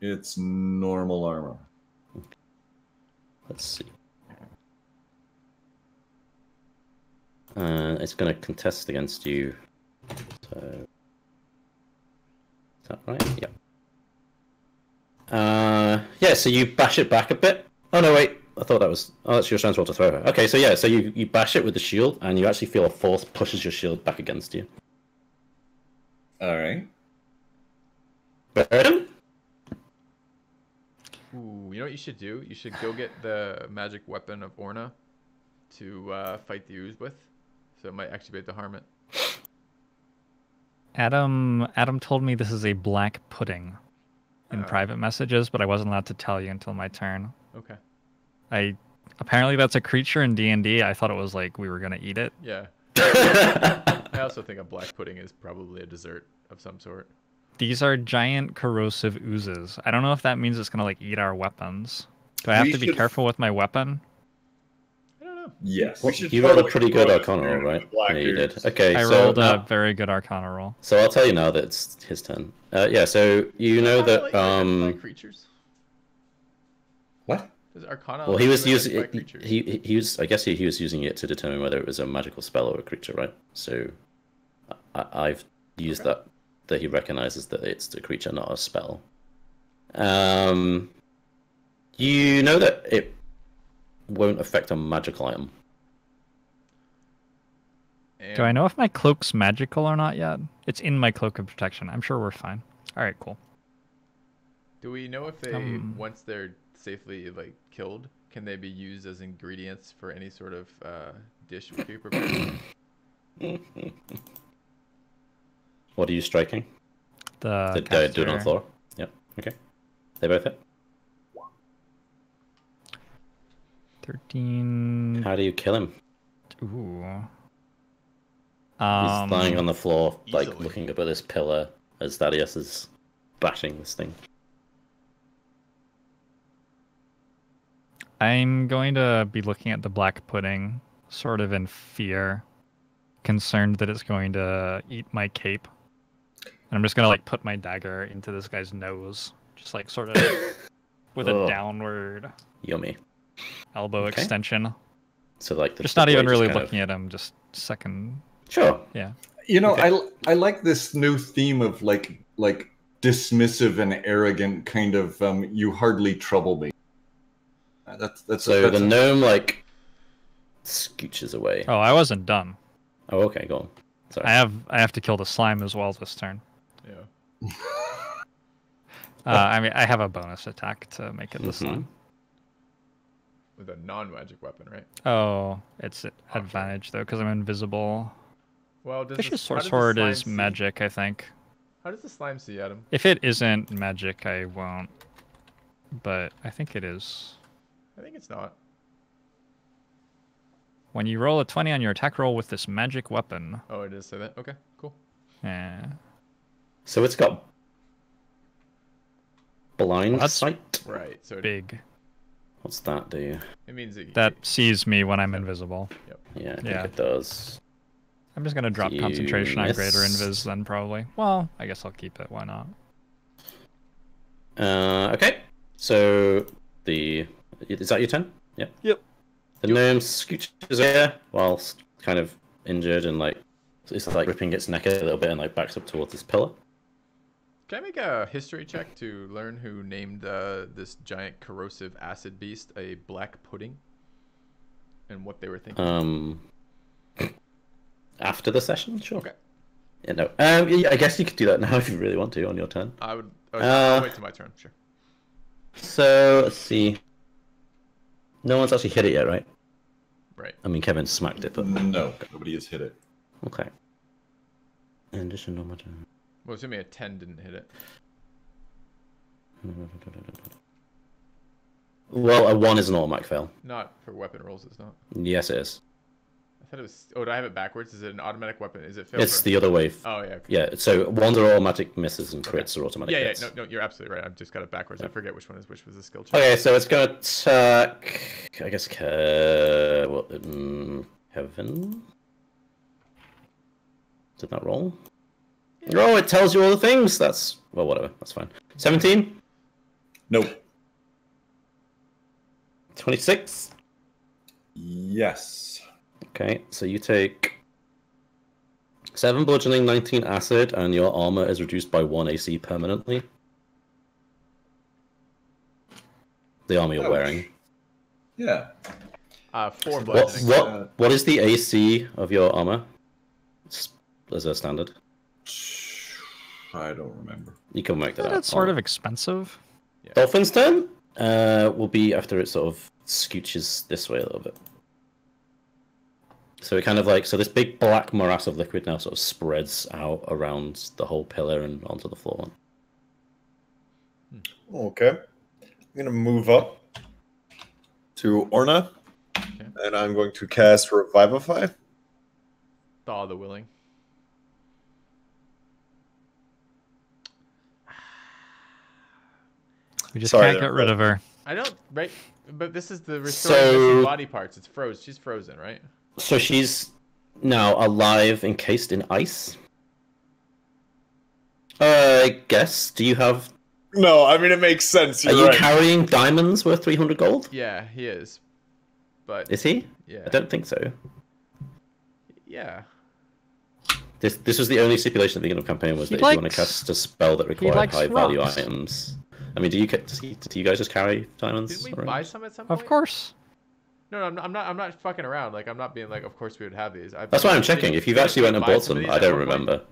Speaker 3: It's normal armor.
Speaker 4: Let's see. It's going to contest against you. So, is that right? Yeah. Yeah. So you bash it back a bit. Oh no, wait. I thought that was. Oh, that's your strength roll to throw her. Okay, so yeah. So you bash it with the shield, and you actually feel a force pushes your shield back against you.
Speaker 3: All right.
Speaker 4: Bereatim?
Speaker 1: Ooh, you know what you should do? You should go get the magic weapon of Orna to fight the ooze with. so it might actually be able to harm it.
Speaker 5: Adam told me this is a black pudding in private messages, but I wasn't allowed to tell you until my turn.
Speaker 1: Okay.
Speaker 5: Apparently that's a creature in D&D. I thought it was like we were gonna eat it.
Speaker 1: Yeah. I also think a black pudding is probably a dessert of some sort.
Speaker 5: These are giant corrosive oozes. I don't know if that means it's gonna like eat our weapons. Do I have to be careful with my weapon?
Speaker 1: I don't know.
Speaker 3: Yes.
Speaker 4: Well, you rolled a pretty good Arcana roll, right? Yeah, you did. Okay,
Speaker 5: I rolled a very good Arcana roll.
Speaker 4: So I'll tell you now that it's his turn. Yeah, so you know that
Speaker 1: Like creatures.
Speaker 3: What?
Speaker 1: Does Arcana?
Speaker 4: Well, he was using
Speaker 1: creatures?
Speaker 4: he was. I guess he was using it to determine whether it was a magical spell or a creature, right? So I've used that he recognizes that it's a creature, not a spell. You know that it won't affect a magical item.
Speaker 5: Do I know if my cloak's magical or not yet? It's in my cloak of protection. I'm sure we're fine. All right, cool.
Speaker 1: Do we know if they, once they're safely like killed, can they be used as ingredients for any sort of dish we could prepare?
Speaker 4: What are you striking?
Speaker 5: The
Speaker 4: do it on Thor. Yep. Okay. They both hit.
Speaker 5: 13.
Speaker 4: How do you kill him?
Speaker 5: Ooh.
Speaker 4: He's lying on the floor, like
Speaker 1: easily.
Speaker 4: looking up at this pillar as Thaddeus is bashing this thing.
Speaker 5: I'm going to be looking at the black pudding, sort of in fear, concerned that it's going to eat my cape. And I'm just gonna like put my dagger into this guy's nose, just like sort of with a downward
Speaker 4: Yummy.
Speaker 5: elbow extension.
Speaker 4: So like
Speaker 5: just not even really looking at him, just second.
Speaker 4: Sure.
Speaker 5: Yeah.
Speaker 3: You know, I like this new theme of like dismissive and arrogant kind of you hardly trouble me. That's
Speaker 4: the gnome like scooches away.
Speaker 5: Oh, I wasn't done.
Speaker 4: Oh, okay, go on. Sorry.
Speaker 5: I have to kill the slime as well this turn.
Speaker 1: Yeah.
Speaker 5: I mean, I have a bonus attack to make it the slime.
Speaker 1: With a non-magic weapon, right?
Speaker 5: Oh, it's advantage though because I'm invisible.
Speaker 1: Well, does
Speaker 5: Vicious Sword is magic, I think.
Speaker 1: How does the slime see Adam?
Speaker 5: If it isn't magic, I won't. But I think it is.
Speaker 1: I think it's not.
Speaker 5: When you roll a 20 on your attack roll with this magic weapon.
Speaker 1: Oh, it does say that? Okay, cool.
Speaker 5: Yeah.
Speaker 4: So it's got blind sight?
Speaker 1: Right, so
Speaker 5: big.
Speaker 4: What's that do?
Speaker 1: It means
Speaker 5: that sees me when I'm invisible.
Speaker 1: Yep.
Speaker 4: Yeah, I think it does.
Speaker 5: I'm just going to drop concentration on greater invis then probably. Well, I guess I'll keep it. Why not?
Speaker 4: Okay. So is that your turn? Yeah.
Speaker 5: Yep.
Speaker 4: The gnome scooches there whilst kind of injured and like it's like ripping its neck a little bit and like backs up towards this pillar.
Speaker 1: Can I make a history check to learn who named this giant corrosive acid beast a black pudding? And what they were thinking?
Speaker 4: After the session? Sure.
Speaker 1: Okay.
Speaker 4: Yeah, no. Yeah, I guess you could do that now if you really want to on your turn.
Speaker 1: I would. I'll wait till my turn. Sure.
Speaker 4: So let's see. No one's actually hit it yet, right?
Speaker 1: Right.
Speaker 4: I mean, Kevin smacked it, but
Speaker 3: no, nobody has hit it.
Speaker 4: Okay. In addition, no matter.
Speaker 1: Well, assuming a 10 didn't hit it.
Speaker 4: Well, a 1 is an automatic fail.
Speaker 1: Not for weapon rolls, it's not.
Speaker 4: Yes, it is.
Speaker 1: I thought it was. Oh, do I have it backwards? Is it an automatic weapon? Is it fail?
Speaker 4: It's the other way.
Speaker 1: Oh yeah.
Speaker 4: Yeah. So 1s are automatic misses and crits are automatic hits.
Speaker 1: Yeah. No, you're absolutely right. I've just got it backwards. I forget which one is which was the skill check.
Speaker 4: Okay, so it's gonna attack. I guess. Kevin. Did that roll? Yeah. Oh, it tells you all the things. That's well, whatever. That's fine. 17.
Speaker 3: Nope.
Speaker 4: 26.
Speaker 3: Yes.
Speaker 4: Okay, so you take 7 bludgeoning, 19 acid, and your armor is reduced by 1 AC permanently. The armor you're wearing.
Speaker 3: Yeah.
Speaker 1: 4 bludgeoning.
Speaker 4: What is the AC of your armor? As a standard.
Speaker 3: I don't remember.
Speaker 4: You can make that out.
Speaker 5: That's sort of expensive.
Speaker 1: Yeah.
Speaker 4: Dolphin's turn will be after it sort of scooches this way a little bit. So it kind of like, so this big black morass of liquid now sort of spreads out around the whole pillar and onto the floor.
Speaker 2: Okay. I'm going to move up to Orna, and I'm going to cast Revivify.
Speaker 1: Thaw the willing.
Speaker 5: We just can't get rid of her.
Speaker 1: I don't, right? But this is the restoring missing body parts. It's frozen. She's frozen, right?
Speaker 4: So she's now alive, encased in ice? I guess. Do you have...
Speaker 2: No, I mean, it makes sense.
Speaker 4: Are you carrying diamonds worth 300 gold?
Speaker 1: Yeah, he is. But
Speaker 4: is he?
Speaker 1: Yeah.
Speaker 4: I don't think so.
Speaker 1: Yeah.
Speaker 4: This was the only stipulation at the beginning of the campaign, was that if you want to cast a spell that required high-value items... I mean, do you guys just carry diamonds?
Speaker 1: Didn't we buy some at some point?
Speaker 5: Of course.
Speaker 1: No, I'm not fucking around. Like, I'm not being like, of course we would have these.
Speaker 4: That's why I'm checking. If you've actually went and bought some, I don't remember.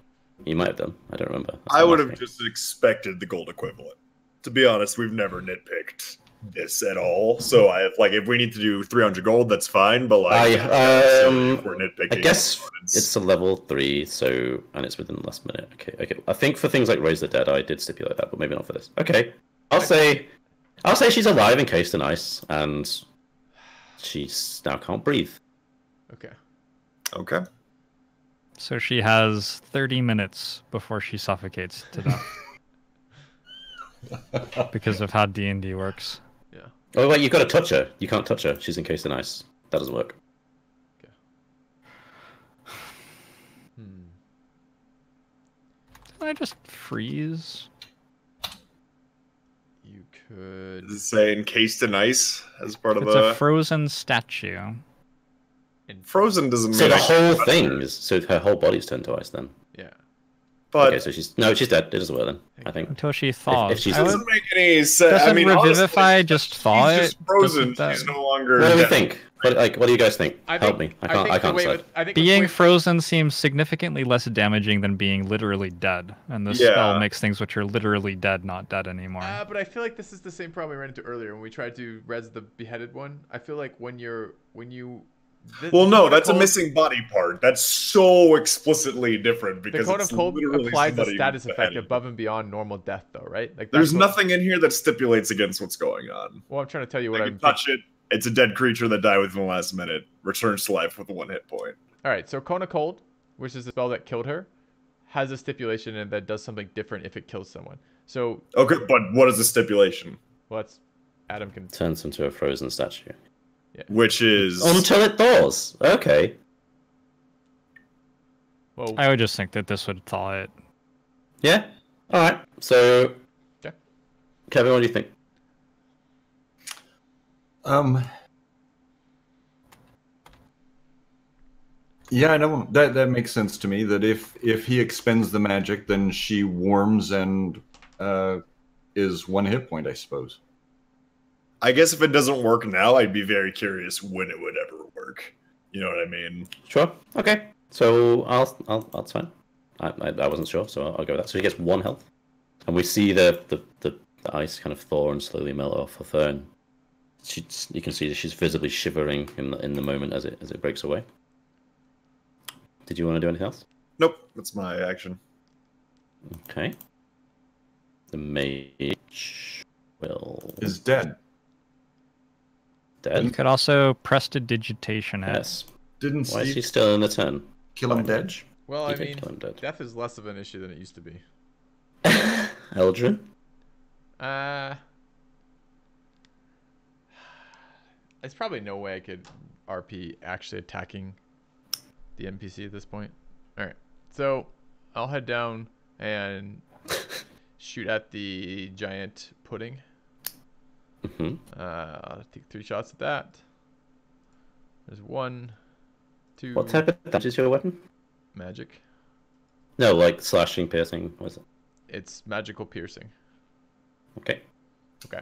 Speaker 4: You might have done. I don't remember.
Speaker 2: I would have just expected the gold equivalent. To be honest, we've never nitpicked this at all. So I have, like, if we need to do 300 gold, that's fine. But like, if we're nitpicking,
Speaker 4: I guess it's a level 3, so and it's within the last minute. Okay. I think for things like Raise the Dead, I did stipulate that, but maybe not for this. Okay, I'll say she's alive, encased in ice, and she now can't breathe.
Speaker 2: Okay.
Speaker 5: So she has 30 minutes before she suffocates to death. Because of how D&D works.
Speaker 1: Yeah.
Speaker 4: Oh, wait, you've got to touch her. You can't touch her. She's encased in ice. That doesn't work.
Speaker 1: Okay.
Speaker 5: Can I just freeze?
Speaker 1: You could...
Speaker 2: Does it say encased in ice as part of
Speaker 5: it's a frozen statue.
Speaker 2: Frozen doesn't mean...
Speaker 4: So the whole thing is... So her whole body's turned to ice then?
Speaker 1: Yeah.
Speaker 2: But...
Speaker 4: Okay, so she's dead. It doesn't work then, I think.
Speaker 5: Until she thaws.
Speaker 4: If she's...
Speaker 2: It doesn't make any sense.
Speaker 5: Doesn't
Speaker 2: I mean,
Speaker 5: Revivify
Speaker 2: honestly,
Speaker 5: just thaw it?
Speaker 2: She's just frozen. She's no longer...
Speaker 4: What do you think? What do you guys think? Help me. I can't decide.
Speaker 5: Being frozen seems significantly less damaging than being literally dead. And this spell makes things which are literally dead not dead anymore.
Speaker 1: But I feel like this is the same problem we ran into earlier when we tried to res the beheaded one. I feel like when you...
Speaker 2: Well, no, that's a missing body part. That's so explicitly different because
Speaker 1: the Cone of Cold applies a status effect above and beyond normal death, though, right? Like
Speaker 2: there's nothing in here that stipulates against what's going on.
Speaker 1: Well, I'm trying to tell you what I'm.
Speaker 2: Touch it. It's a dead creature that died within the last minute. Returns to life with a 1 hit point.
Speaker 1: All right, so Cone of Cold, which is the spell that killed her, has a stipulation and that does something different if it kills someone. So.
Speaker 2: Okay, but what is the stipulation?
Speaker 1: Well, that's Adam can
Speaker 4: turns into a frozen statue.
Speaker 1: Yeah.
Speaker 2: Which is
Speaker 4: until it thaws. Okay.
Speaker 1: Well,
Speaker 5: I would just think that this would thaw it.
Speaker 4: Yeah. All right. So, Kevin, what do you think?
Speaker 3: Yeah, I know that makes sense to me. That if he expends the magic, then she warms and is 1 hit point, I suppose.
Speaker 2: I guess if it doesn't work now, I'd be very curious when it would ever work. You know what I mean?
Speaker 4: Sure. Okay. So that's fine. I wasn't sure, so I'll go with that. So he gets 1 health, and we see the ice kind of thaw and slowly melt off of her. And you can see that she's visibly shivering in the moment as it breaks away. Did you want to do anything else?
Speaker 2: Nope. That's my action.
Speaker 4: Okay. The mage
Speaker 3: is dead.
Speaker 5: You could also prestidigitation it.
Speaker 4: Yes. Why is he still in the turn?
Speaker 3: Kill him dead?
Speaker 1: Well, I mean, death is less of an issue than it used to be.
Speaker 4: Eldrin?
Speaker 1: There's probably no way I could RP actually attacking the NPC at this point. Alright, so I'll head down and shoot at the giant pudding. I'll take 3 shots at that. There's 1, 2.
Speaker 4: What type of damage is your weapon?
Speaker 1: Magic.
Speaker 4: No, like slashing, piercing. What is it?
Speaker 1: It's magical piercing.
Speaker 4: Okay.
Speaker 1: Okay.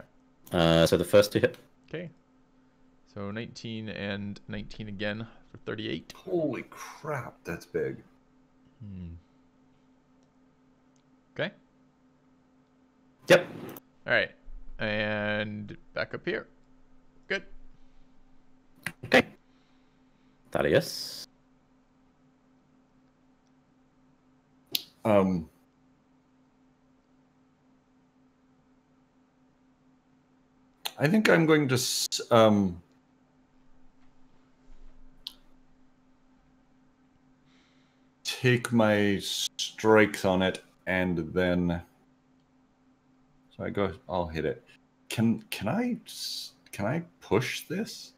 Speaker 4: So the first 2 hit.
Speaker 1: Okay. So 19 and 19 again for 38.
Speaker 3: Holy crap, that's big.
Speaker 1: Okay.
Speaker 4: Yep.
Speaker 1: All right. And back up here. Good.
Speaker 4: Okay. Thaddeus.
Speaker 3: I think I'm going to take my strikes on it, and then I'll hit it. Can I push this?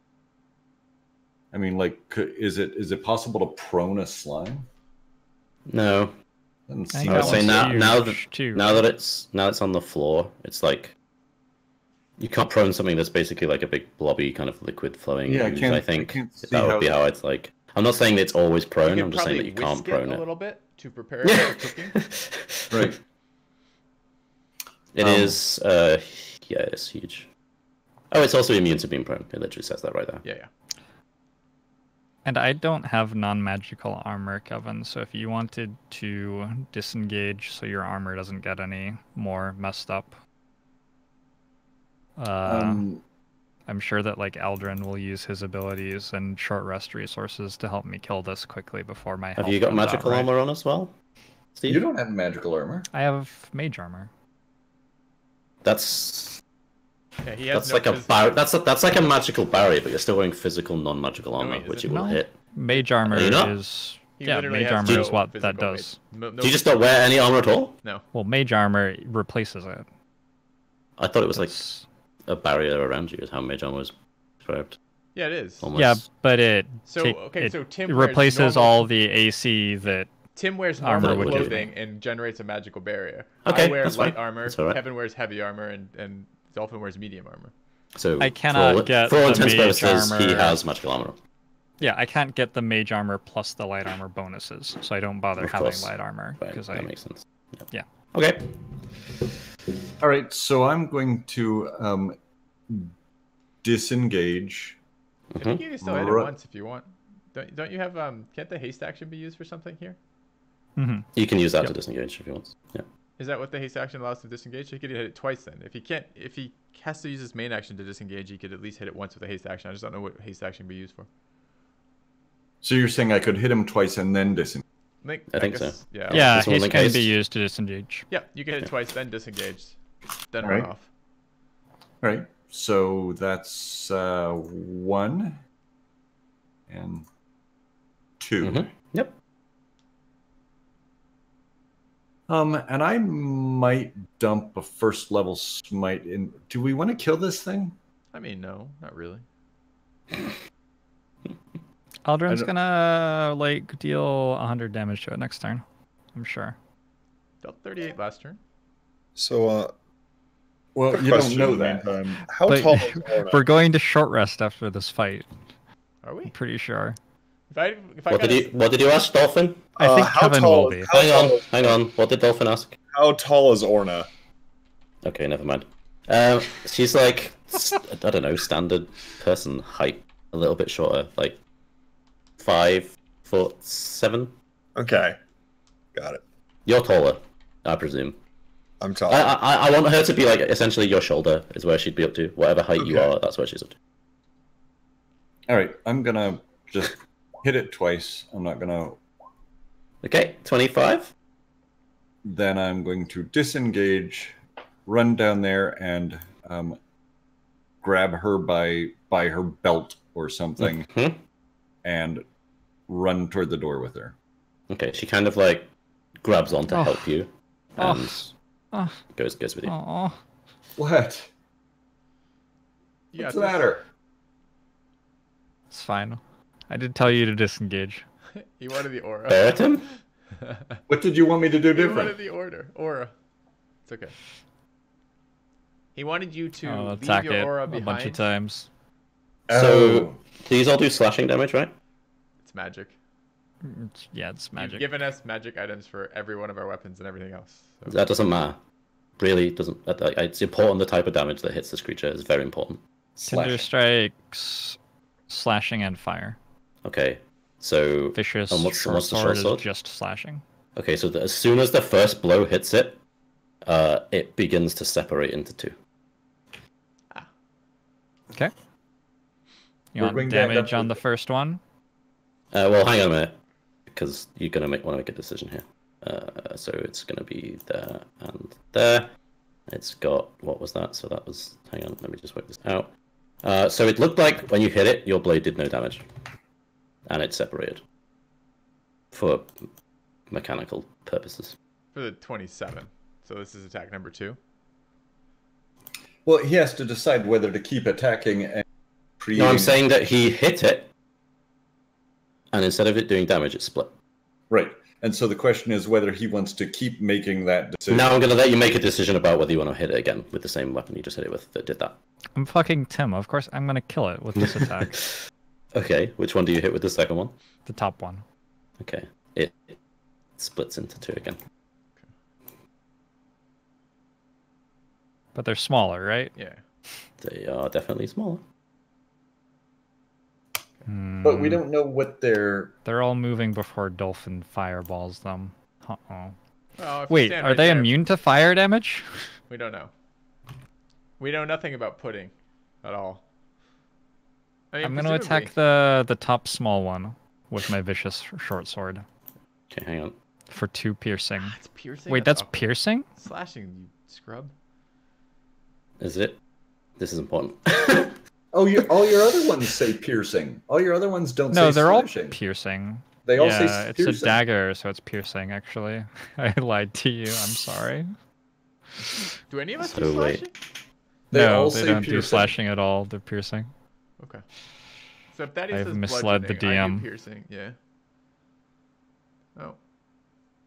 Speaker 3: I mean, like, is it possible to prone a slime?
Speaker 4: No. I would say now that it's on the floor, it's like you can't prone something that's basically like a big blobby kind of liquid flowing.
Speaker 3: Yeah,
Speaker 4: I think that would be how it's like. I'm not saying that it's always prone. I'm just saying that you can't prone it
Speaker 1: a little bit to prepare it for cooking.
Speaker 3: Right.
Speaker 4: It is. Yeah, it's huge. Oh, it's also immune to being prone. It literally says that right there.
Speaker 1: Yeah.
Speaker 5: And I don't have non-magical armor, Kevin, so if you wanted to disengage so your armor doesn't get any more messed up, I'm sure that like Aldrin will use his abilities and short rest resources to help me kill this quickly before my health
Speaker 4: Have you got
Speaker 5: runs out,
Speaker 4: magical
Speaker 5: right?
Speaker 4: armor on as well, Steve?
Speaker 3: You don't have magical armor.
Speaker 5: I have mage armor.
Speaker 4: That's
Speaker 1: he has
Speaker 4: that's like a magical barrier, but you're still wearing physical non-magical armor, which it will hit.
Speaker 5: Mage armor is mage armor is what that does.
Speaker 1: No,
Speaker 4: do you just not wear any armor at all?
Speaker 1: No.
Speaker 5: Well, mage armor replaces it.
Speaker 4: I thought it was like a barrier around you is how mage armor is described.
Speaker 1: Yeah, it is.
Speaker 4: Almost.
Speaker 5: Yeah, but
Speaker 1: so Tim
Speaker 5: replaces all the AC that
Speaker 1: Tim wears normal clothing and generates a magical barrier.
Speaker 4: Okay,
Speaker 1: I wear light
Speaker 4: fine.
Speaker 1: armor.
Speaker 4: Right.
Speaker 1: Kevin wears heavy armor, and Dolphin wears medium armor.
Speaker 4: So
Speaker 5: I cannot get
Speaker 4: for all
Speaker 5: the
Speaker 4: intents
Speaker 5: mage
Speaker 4: purposes,
Speaker 5: armor.
Speaker 4: he has magical armor.
Speaker 5: Yeah, I can't get the mage armor plus the light armor bonuses, so I don't bother having light armor.
Speaker 4: Right, that makes sense. Yep.
Speaker 5: Yeah.
Speaker 4: Okay.
Speaker 3: All right, so I'm going to disengage.
Speaker 1: I think you can still hit it once if you want. Don't you have can't the haste action be used for something here?
Speaker 5: Mm-hmm.
Speaker 4: You can use that to disengage if you want. Yeah.
Speaker 1: Is that what the haste action allows to disengage? He could hit it twice then. If he has to use his main action to disengage, he could at least hit it once with a haste action. I just don't know what haste action be used for.
Speaker 3: So you're saying I could hit him twice and then disengage?
Speaker 4: I think so.
Speaker 1: Yeah.
Speaker 5: Yeah, haste can be used to disengage.
Speaker 1: Yeah, you can hit it twice, then disengage, then
Speaker 3: Right.
Speaker 1: run off.
Speaker 3: All right, so that's 1 and 2.
Speaker 4: Mm-hmm. Yep.
Speaker 3: And I might dump a first level smite in. Do we want to kill this thing?
Speaker 1: I mean, no, not really.
Speaker 5: Aldrin's gonna like deal 100 damage to it next turn, I'm sure.
Speaker 1: Dealt 38 last turn.
Speaker 2: So,
Speaker 3: well, you don't know that.
Speaker 2: How tall is Orna?
Speaker 5: We're going to short rest after this fight.
Speaker 1: Are we?
Speaker 5: I'm pretty sure.
Speaker 4: What did you ask, Dolphin?
Speaker 5: I think Kevin will be.
Speaker 4: Hang on. What did Dolphin ask?
Speaker 2: How tall is Orna?
Speaker 4: Okay, never mind. She's like, I don't know, standard person height, a little bit shorter, like 5'7".
Speaker 2: Okay, got it.
Speaker 4: You're taller, I presume.
Speaker 2: I'm taller.
Speaker 4: I want her to be like essentially your shoulder is where she'd be up to. Whatever height you are, that's where she's up to.
Speaker 3: All right, I'm gonna just hit it twice. I'm not gonna.
Speaker 4: Okay, 25.
Speaker 3: Then I'm going to disengage, run down there, and grab her by her belt or something, and run toward the door with her.
Speaker 4: Okay, she kind of like grabs on to help you, and goes with you.
Speaker 3: What? What's the matter?
Speaker 5: It's fine. I did tell you to disengage.
Speaker 1: You wanted the aura.
Speaker 4: Bereatim?
Speaker 3: What did you want me to do different?
Speaker 1: He wanted the aura. It's okay. He wanted you to leave your aura behind.
Speaker 5: A bunch of times.
Speaker 4: So these all do slashing damage, right?
Speaker 1: It's magic.
Speaker 5: Yeah, it's magic.
Speaker 1: You've given us magic items for every one of our weapons and everything else. So.
Speaker 4: That doesn't matter. Really doesn't. It's important. The type of damage that hits this creature is very important.
Speaker 5: Cinder strikes, slashing, and fire.
Speaker 4: Okay, so
Speaker 5: vicious
Speaker 4: what's the short sword?
Speaker 5: Is just slashing.
Speaker 4: Okay, so as soon as the first blow hits it, it begins to separate into 2.
Speaker 5: Okay. You want damage on the first one?
Speaker 4: Well, hang on a minute, because you're gonna want to make a decision here. So it's going to be there and there. It's got, what was that? So that was, hang on, let me just work this out. So it looked like when you hit it, your blade did no damage. And it separated. For mechanical purposes.
Speaker 1: For the 27. So this is attack number 2.
Speaker 3: Well, he has to decide whether to keep attacking and creating...
Speaker 4: No, I'm saying that he hit it, and instead of it doing damage, it split.
Speaker 3: Right. And so the question is whether he wants to keep making that decision.
Speaker 4: Now I'm going to let you make a decision about whether you want to hit it again with the same weapon you just hit it with that did that.
Speaker 5: I'm fucking Tim. Of course, I'm going to kill it with this attack.
Speaker 4: Okay, which one do you hit with the second one?
Speaker 5: The top one.
Speaker 4: Okay, it splits into 2 again.
Speaker 5: But they're smaller, right?
Speaker 1: Yeah.
Speaker 4: They are definitely smaller.
Speaker 3: But we don't know what they're...
Speaker 5: They're all moving before Dolphin fireballs them. Uh-oh.
Speaker 1: Well,
Speaker 5: Wait, are they immune to fire damage?
Speaker 1: We don't know. We know nothing about pudding at all. I mean,
Speaker 5: I'm going to attack the top small one with my vicious short sword.
Speaker 4: Okay, hang on.
Speaker 5: For 2 piercing.
Speaker 1: It's piercing?
Speaker 5: Wait, that's piercing?
Speaker 1: Slashing, you scrub.
Speaker 4: Is it? This is important.
Speaker 3: Oh, all your other ones say piercing. All your other ones don't say
Speaker 5: No, they're
Speaker 3: slashing.
Speaker 5: all piercing.
Speaker 3: They all say
Speaker 5: Yeah, it's
Speaker 3: piercing.
Speaker 5: a dagger, so it's piercing, actually. I lied to you, I'm sorry.
Speaker 1: Do any of us
Speaker 4: So
Speaker 1: do
Speaker 4: wait.
Speaker 1: slashing?
Speaker 5: No, they don't do
Speaker 3: piercing.
Speaker 5: slashing at all. They're piercing.
Speaker 1: Okay. So if Thaddeus
Speaker 5: I've
Speaker 1: says
Speaker 5: misled the
Speaker 1: bludgeoning, I do
Speaker 5: DM.
Speaker 1: piercing, yeah. Oh.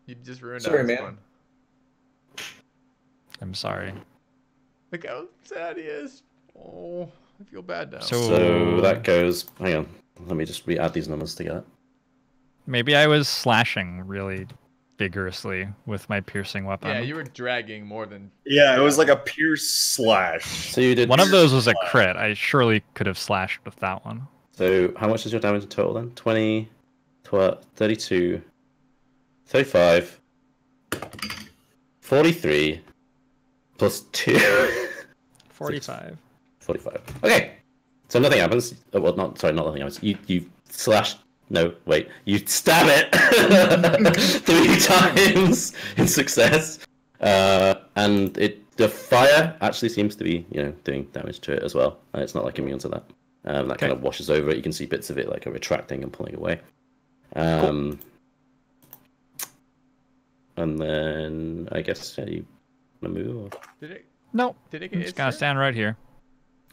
Speaker 1: You just ruined
Speaker 3: Sorry,
Speaker 1: Alex'
Speaker 3: man.
Speaker 1: fun.
Speaker 5: I'm sorry.
Speaker 1: Look how sad he is. Oh, I feel bad now.
Speaker 4: So that goes... Hang on. Let me just re-add these numbers together.
Speaker 5: Maybe I was slashing really vigorously with my piercing weapon.
Speaker 1: Yeah, you were dragging more than...
Speaker 2: Yeah, it was like a pierce slash.
Speaker 4: So you did...
Speaker 5: One of those was a crit. I surely could have slashed with that one.
Speaker 4: So how much is your damage in total then? 20, 12, 32, 35, 43, plus 2.
Speaker 5: 45.
Speaker 4: 45. Okay. So nothing happens. Well, not nothing happens. You slash... No, wait. You stab it 3 times in success. And the fire actually seems to be, doing damage to it as well. And it's not like immune to that. That kind of washes over it. You can see bits of it like are retracting and pulling away.
Speaker 5: Cool.
Speaker 4: And then I guess you want to move? Or...
Speaker 1: Did it?
Speaker 5: No.
Speaker 1: Did it get
Speaker 5: It's
Speaker 1: its
Speaker 5: gonna
Speaker 1: turn?
Speaker 5: stand right here.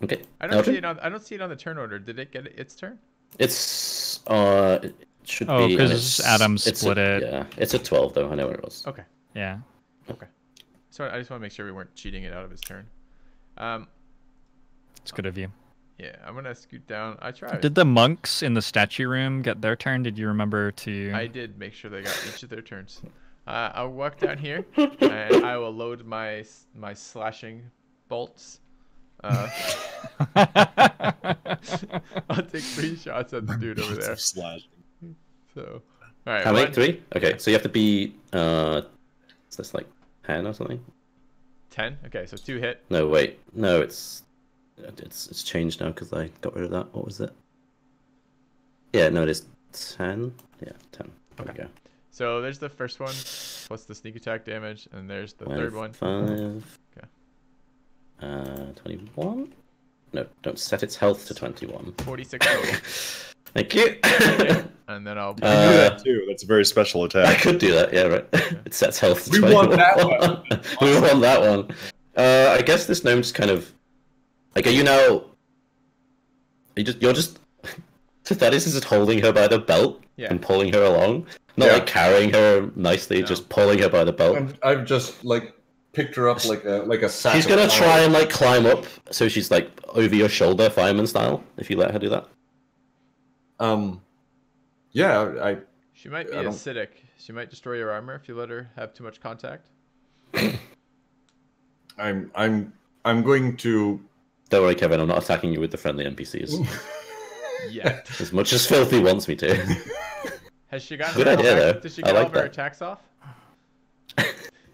Speaker 4: Okay.
Speaker 1: I don't see it on. I don't see it on the turn order. Did it get its turn?
Speaker 4: It's it should
Speaker 5: Oh,
Speaker 4: be.
Speaker 5: because Adam split it.
Speaker 4: Yeah, it's a 12 though. I know where it was.
Speaker 1: Okay.
Speaker 5: Yeah.
Speaker 1: Okay. So I just want to make sure we weren't cheating it out of his turn.
Speaker 5: It's good of you.
Speaker 1: Yeah, I'm gonna scoot down. I tried.
Speaker 5: Did the monks in the statue room get their turn? Did you remember to...
Speaker 1: I did make sure they got each of their turns. I'll walk down here, and I will load my slashing bolts. I'll take 3 shots at the dude over there.
Speaker 2: Slashing.
Speaker 1: So, all right.
Speaker 4: How many? 3? Okay, so you have to be. Is this like 10 or something?
Speaker 1: 10. Okay, so 2 hit.
Speaker 4: No, wait. No, it's changed now because I got rid of that. What was it? Yeah, no, it is 10. Yeah, 10. There we go.
Speaker 1: So there's the first one, plus the sneak attack damage, and there's the third one.
Speaker 4: 5.
Speaker 1: Okay.
Speaker 4: 21. No, don't set its health to 21.
Speaker 1: 46 total.
Speaker 4: Thank you.
Speaker 1: And then I'll.
Speaker 2: You can do that too. That's a very special
Speaker 4: I
Speaker 2: attack.
Speaker 4: could do that. Yeah, right. It sets health to
Speaker 3: We
Speaker 4: 21.
Speaker 3: want that one.
Speaker 4: We want that one. I guess this gnome just kind of like. Are you now? You're just. Thaddeus is just holding her by the belt and pulling her along, not like carrying her nicely, just pulling her by the belt.
Speaker 3: I've just like picked her up like a sack.
Speaker 4: She's gonna try and like climb up, so she's like over your shoulder, fireman style. If you let her do that.
Speaker 3: Yeah,
Speaker 1: She might be acidic. She might destroy your armor if you let her have too much contact.
Speaker 3: I'm going to.
Speaker 4: Don't worry, Kevin. I'm not attacking you with the friendly NPCs.
Speaker 1: Yet.
Speaker 4: As much as Filthy wants me to.
Speaker 1: Has she gotten
Speaker 4: Good
Speaker 1: her
Speaker 4: idea,
Speaker 1: attack?
Speaker 4: though.
Speaker 1: Did she
Speaker 4: I
Speaker 1: get all
Speaker 4: like
Speaker 1: of her
Speaker 4: that.
Speaker 1: attacks off?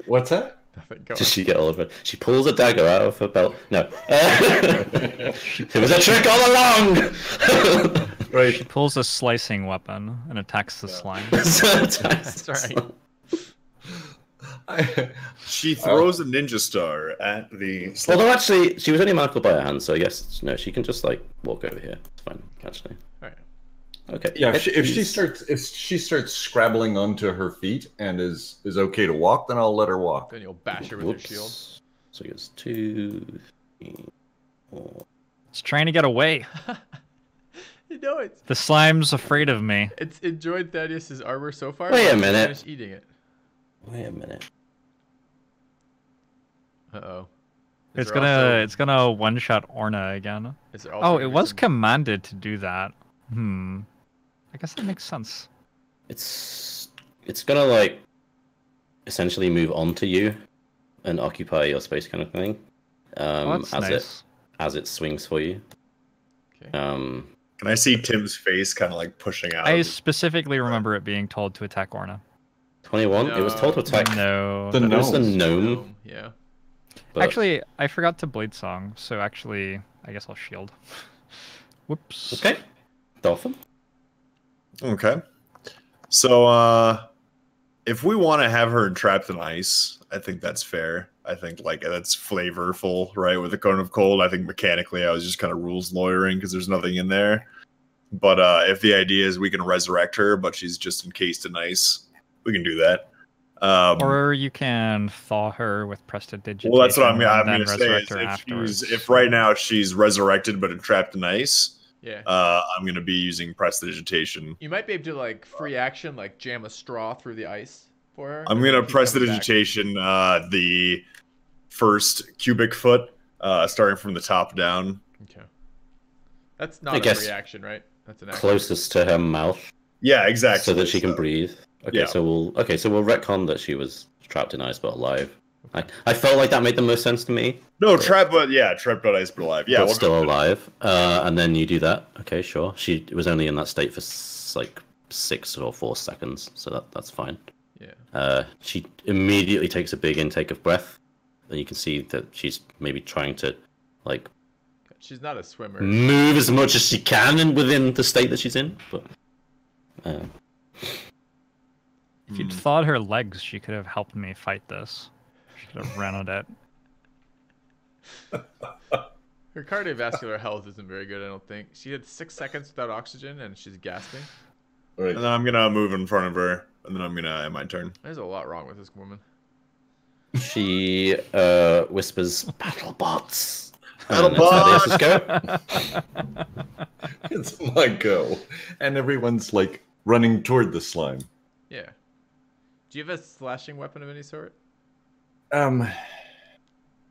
Speaker 3: What's that?
Speaker 1: Nothing. Go
Speaker 4: Does
Speaker 1: on.
Speaker 4: she get all of it? She pulls a dagger out of her belt. No. It was a trick all along!
Speaker 3: Right.
Speaker 5: She pulls a slicing weapon and attacks the slime.
Speaker 1: That's right.
Speaker 2: She throws a ninja star at the.
Speaker 4: Although actually, she was only manacled by her hand, so I guess no, she can just like walk over here. It's fine, actually.
Speaker 1: All right.
Speaker 4: Okay.
Speaker 3: Yeah, if she starts scrabbling onto her feet and is okay to walk, then I'll let her walk.
Speaker 1: Then you'll bash her with your shield.
Speaker 4: So it's 2, 3, 4.
Speaker 5: It's trying to get away.
Speaker 1: You know it.
Speaker 5: The slime's afraid of me.
Speaker 1: It's enjoyed Thaddeus' armor so far.
Speaker 4: Wait a minute.
Speaker 1: Finish eating it.
Speaker 4: Wait a minute.
Speaker 1: Uh-oh.
Speaker 5: It's gonna one-shot Orna again. Oh, it was commanded to do that. I guess that makes sense.
Speaker 4: It's gonna like essentially move onto you and occupy your space, kind of thing.
Speaker 5: That's nice.
Speaker 4: As it swings for you.
Speaker 1: Okay.
Speaker 2: Can I see Tim's face kind of like pushing out?
Speaker 5: I specifically remember it being told to attack Orna.
Speaker 4: 21. No. It was told to attack.
Speaker 5: No.
Speaker 4: It was the gnome.
Speaker 1: Yeah.
Speaker 5: But... Actually, I forgot to Blade Song, so actually, I guess I'll shield. Whoops.
Speaker 4: Okay. Dolphin.
Speaker 2: Okay. So, if we want to have her trapped in ice, I think that's fair. I think like that's flavorful, right? With the Cone of Cold, I think mechanically I was just kind of rules lawyering because there's nothing in there. But if the idea is we can resurrect her, but she's just encased in ice, we can do that.
Speaker 5: Or you can thaw her with prestidigitation.
Speaker 2: Well, that's what I'm going to say. If right now she's resurrected but trapped in ice,
Speaker 1: yeah,
Speaker 2: I'm going to be using prestidigitation.
Speaker 1: You might be able to like free action, like jam a straw through the ice for her.
Speaker 2: I'm going to prestidigitation the first cubic foot, starting from the top down.
Speaker 1: Okay, that's not a reaction, right? That's an action.
Speaker 4: Closest to her mouth.
Speaker 2: Yeah, exactly.
Speaker 4: So that she can breathe. Okay,
Speaker 2: yeah.
Speaker 4: So we'll retcon that she was trapped in ice but alive. I felt like that made the most sense to me.
Speaker 2: No, trapped but ice but alive. Yeah,
Speaker 4: but still alive. And then you do that. Okay, sure. She was only in that state for like 6 or 4 seconds, so that's fine.
Speaker 1: Yeah.
Speaker 4: She immediately takes a big intake of breath, and you can see that she's maybe trying to like.
Speaker 1: She's not a swimmer.
Speaker 4: Move as much as she can within the state that she's in, but.
Speaker 5: If you'd thawed her legs, she could have helped me fight this. She could have ran at it.
Speaker 1: Her cardiovascular health isn't very good, I don't think. She had 6 seconds without oxygen, and she's gasping.
Speaker 2: Right. And then I'm going to move in front of her, and then I'm going to end my turn.
Speaker 1: There's a lot wrong with this woman.
Speaker 4: She whispers, "Battle bots."
Speaker 2: Battle bots!
Speaker 3: Go. It's my go. And everyone's like running toward the slime.
Speaker 1: Yeah. Do you have a slashing weapon of any sort?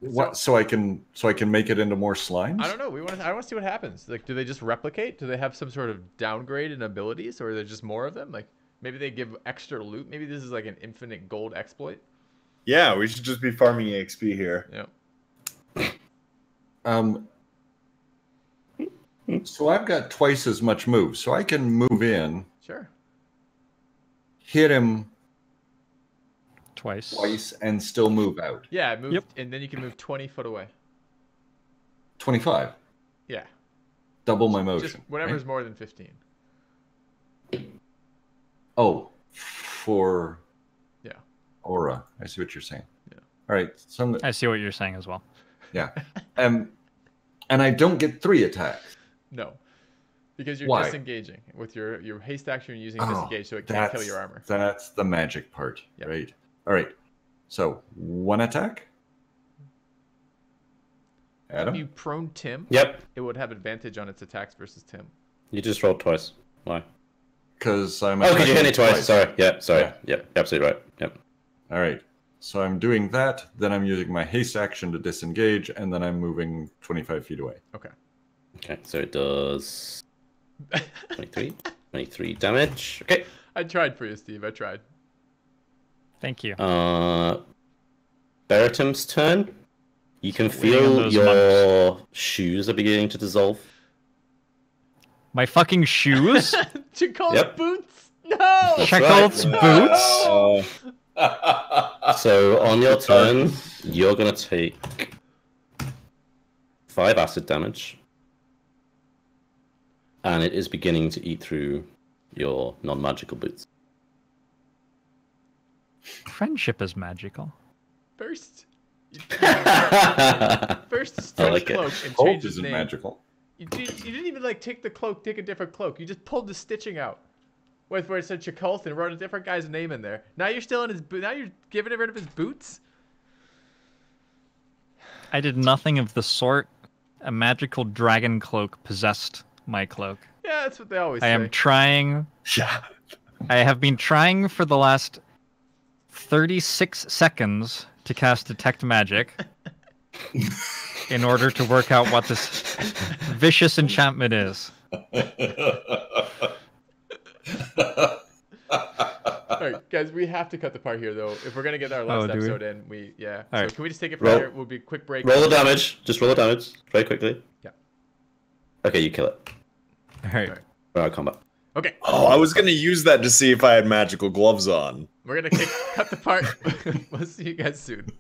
Speaker 3: What? So I can make it into more slimes?
Speaker 1: I don't know. I want to see what happens. Like, do they just replicate? Do they have some sort of downgrade in abilities, or are there just more of them? Like, maybe they give extra loot. Maybe this is like an infinite gold exploit.
Speaker 2: Yeah, we should just be farming XP here.
Speaker 1: Yeah.
Speaker 3: So I've got twice as much move, so I can move in.
Speaker 1: Sure.
Speaker 3: Hit him
Speaker 5: twice
Speaker 3: and still move out.
Speaker 1: Yeah, move, and then you can move 20 foot away.
Speaker 3: 25.
Speaker 1: Yeah.
Speaker 3: Double my motion.
Speaker 1: Just whatever's more than 15.
Speaker 3: Oh, for aura. I see what you're saying.
Speaker 1: Yeah.
Speaker 3: All right. So
Speaker 5: I see what you're saying as well.
Speaker 3: Yeah. And I don't get 3 attacks.
Speaker 1: No. Because you're disengaging. With your haste action, you're using disengage, so it can't kill your armor.
Speaker 3: That's the magic part, right? All right. So 1 attack. Adam?
Speaker 1: If you prone Tim, it would have advantage on its attacks versus Tim.
Speaker 4: You just rolled twice. Why?
Speaker 3: Because I'm.
Speaker 4: Oh, because you hit it twice. Sorry. Yeah. Sorry. Yeah. Absolutely right. Yep.
Speaker 3: All right. So I'm doing that. Then I'm using my haste action to disengage, and then I'm moving 25 feet away.
Speaker 1: Okay.
Speaker 4: Okay. So it does 23 damage. Okay.
Speaker 1: I tried for you, Steve. I tried.
Speaker 5: Thank you.
Speaker 4: Bereatim's turn. You can feel your shoes are beginning to dissolve.
Speaker 5: My fucking shoes?
Speaker 1: Chakolth's boots? No!
Speaker 5: Chakolth's boots?
Speaker 4: So on your turn, you're going to take 5 acid damage. And it is beginning to eat through your non-magical boots.
Speaker 5: Friendship is magical.
Speaker 1: First,
Speaker 4: I
Speaker 1: stretch
Speaker 4: like it.
Speaker 1: cloak and
Speaker 3: Hope
Speaker 1: change his
Speaker 3: isn't
Speaker 1: name.
Speaker 3: magical.
Speaker 1: You didn't even like take the cloak, take a different cloak. You just pulled the stitching out, where it said Chakolth and wrote a different guy's name in there. Now you're still in his boot. Now you're giving rid of his boots.
Speaker 5: I did nothing of the sort. A magical dragon cloak possessed my cloak.
Speaker 1: Yeah, that's what they always
Speaker 5: I
Speaker 1: say.
Speaker 5: am trying.
Speaker 2: Yeah.
Speaker 5: I have been trying for the last 36 seconds to cast Detect Magic in order to work out what this vicious enchantment is.
Speaker 1: Alright, guys, we have to cut the part here, though. If we're going to get our last
Speaker 5: do we?
Speaker 1: episode in, So
Speaker 5: Alright.
Speaker 1: can we just take it from
Speaker 4: Roll.
Speaker 1: here? We'll be a quick break.
Speaker 4: Roll the damage. Just roll the damage very quickly.
Speaker 1: Yeah.
Speaker 4: Okay, you kill it.
Speaker 5: Alright.
Speaker 4: Alright, combat.
Speaker 1: Okay.
Speaker 2: Oh, I was gonna use that to see if I had magical gloves on.
Speaker 1: We're going to cut the part. We'll see you guys soon.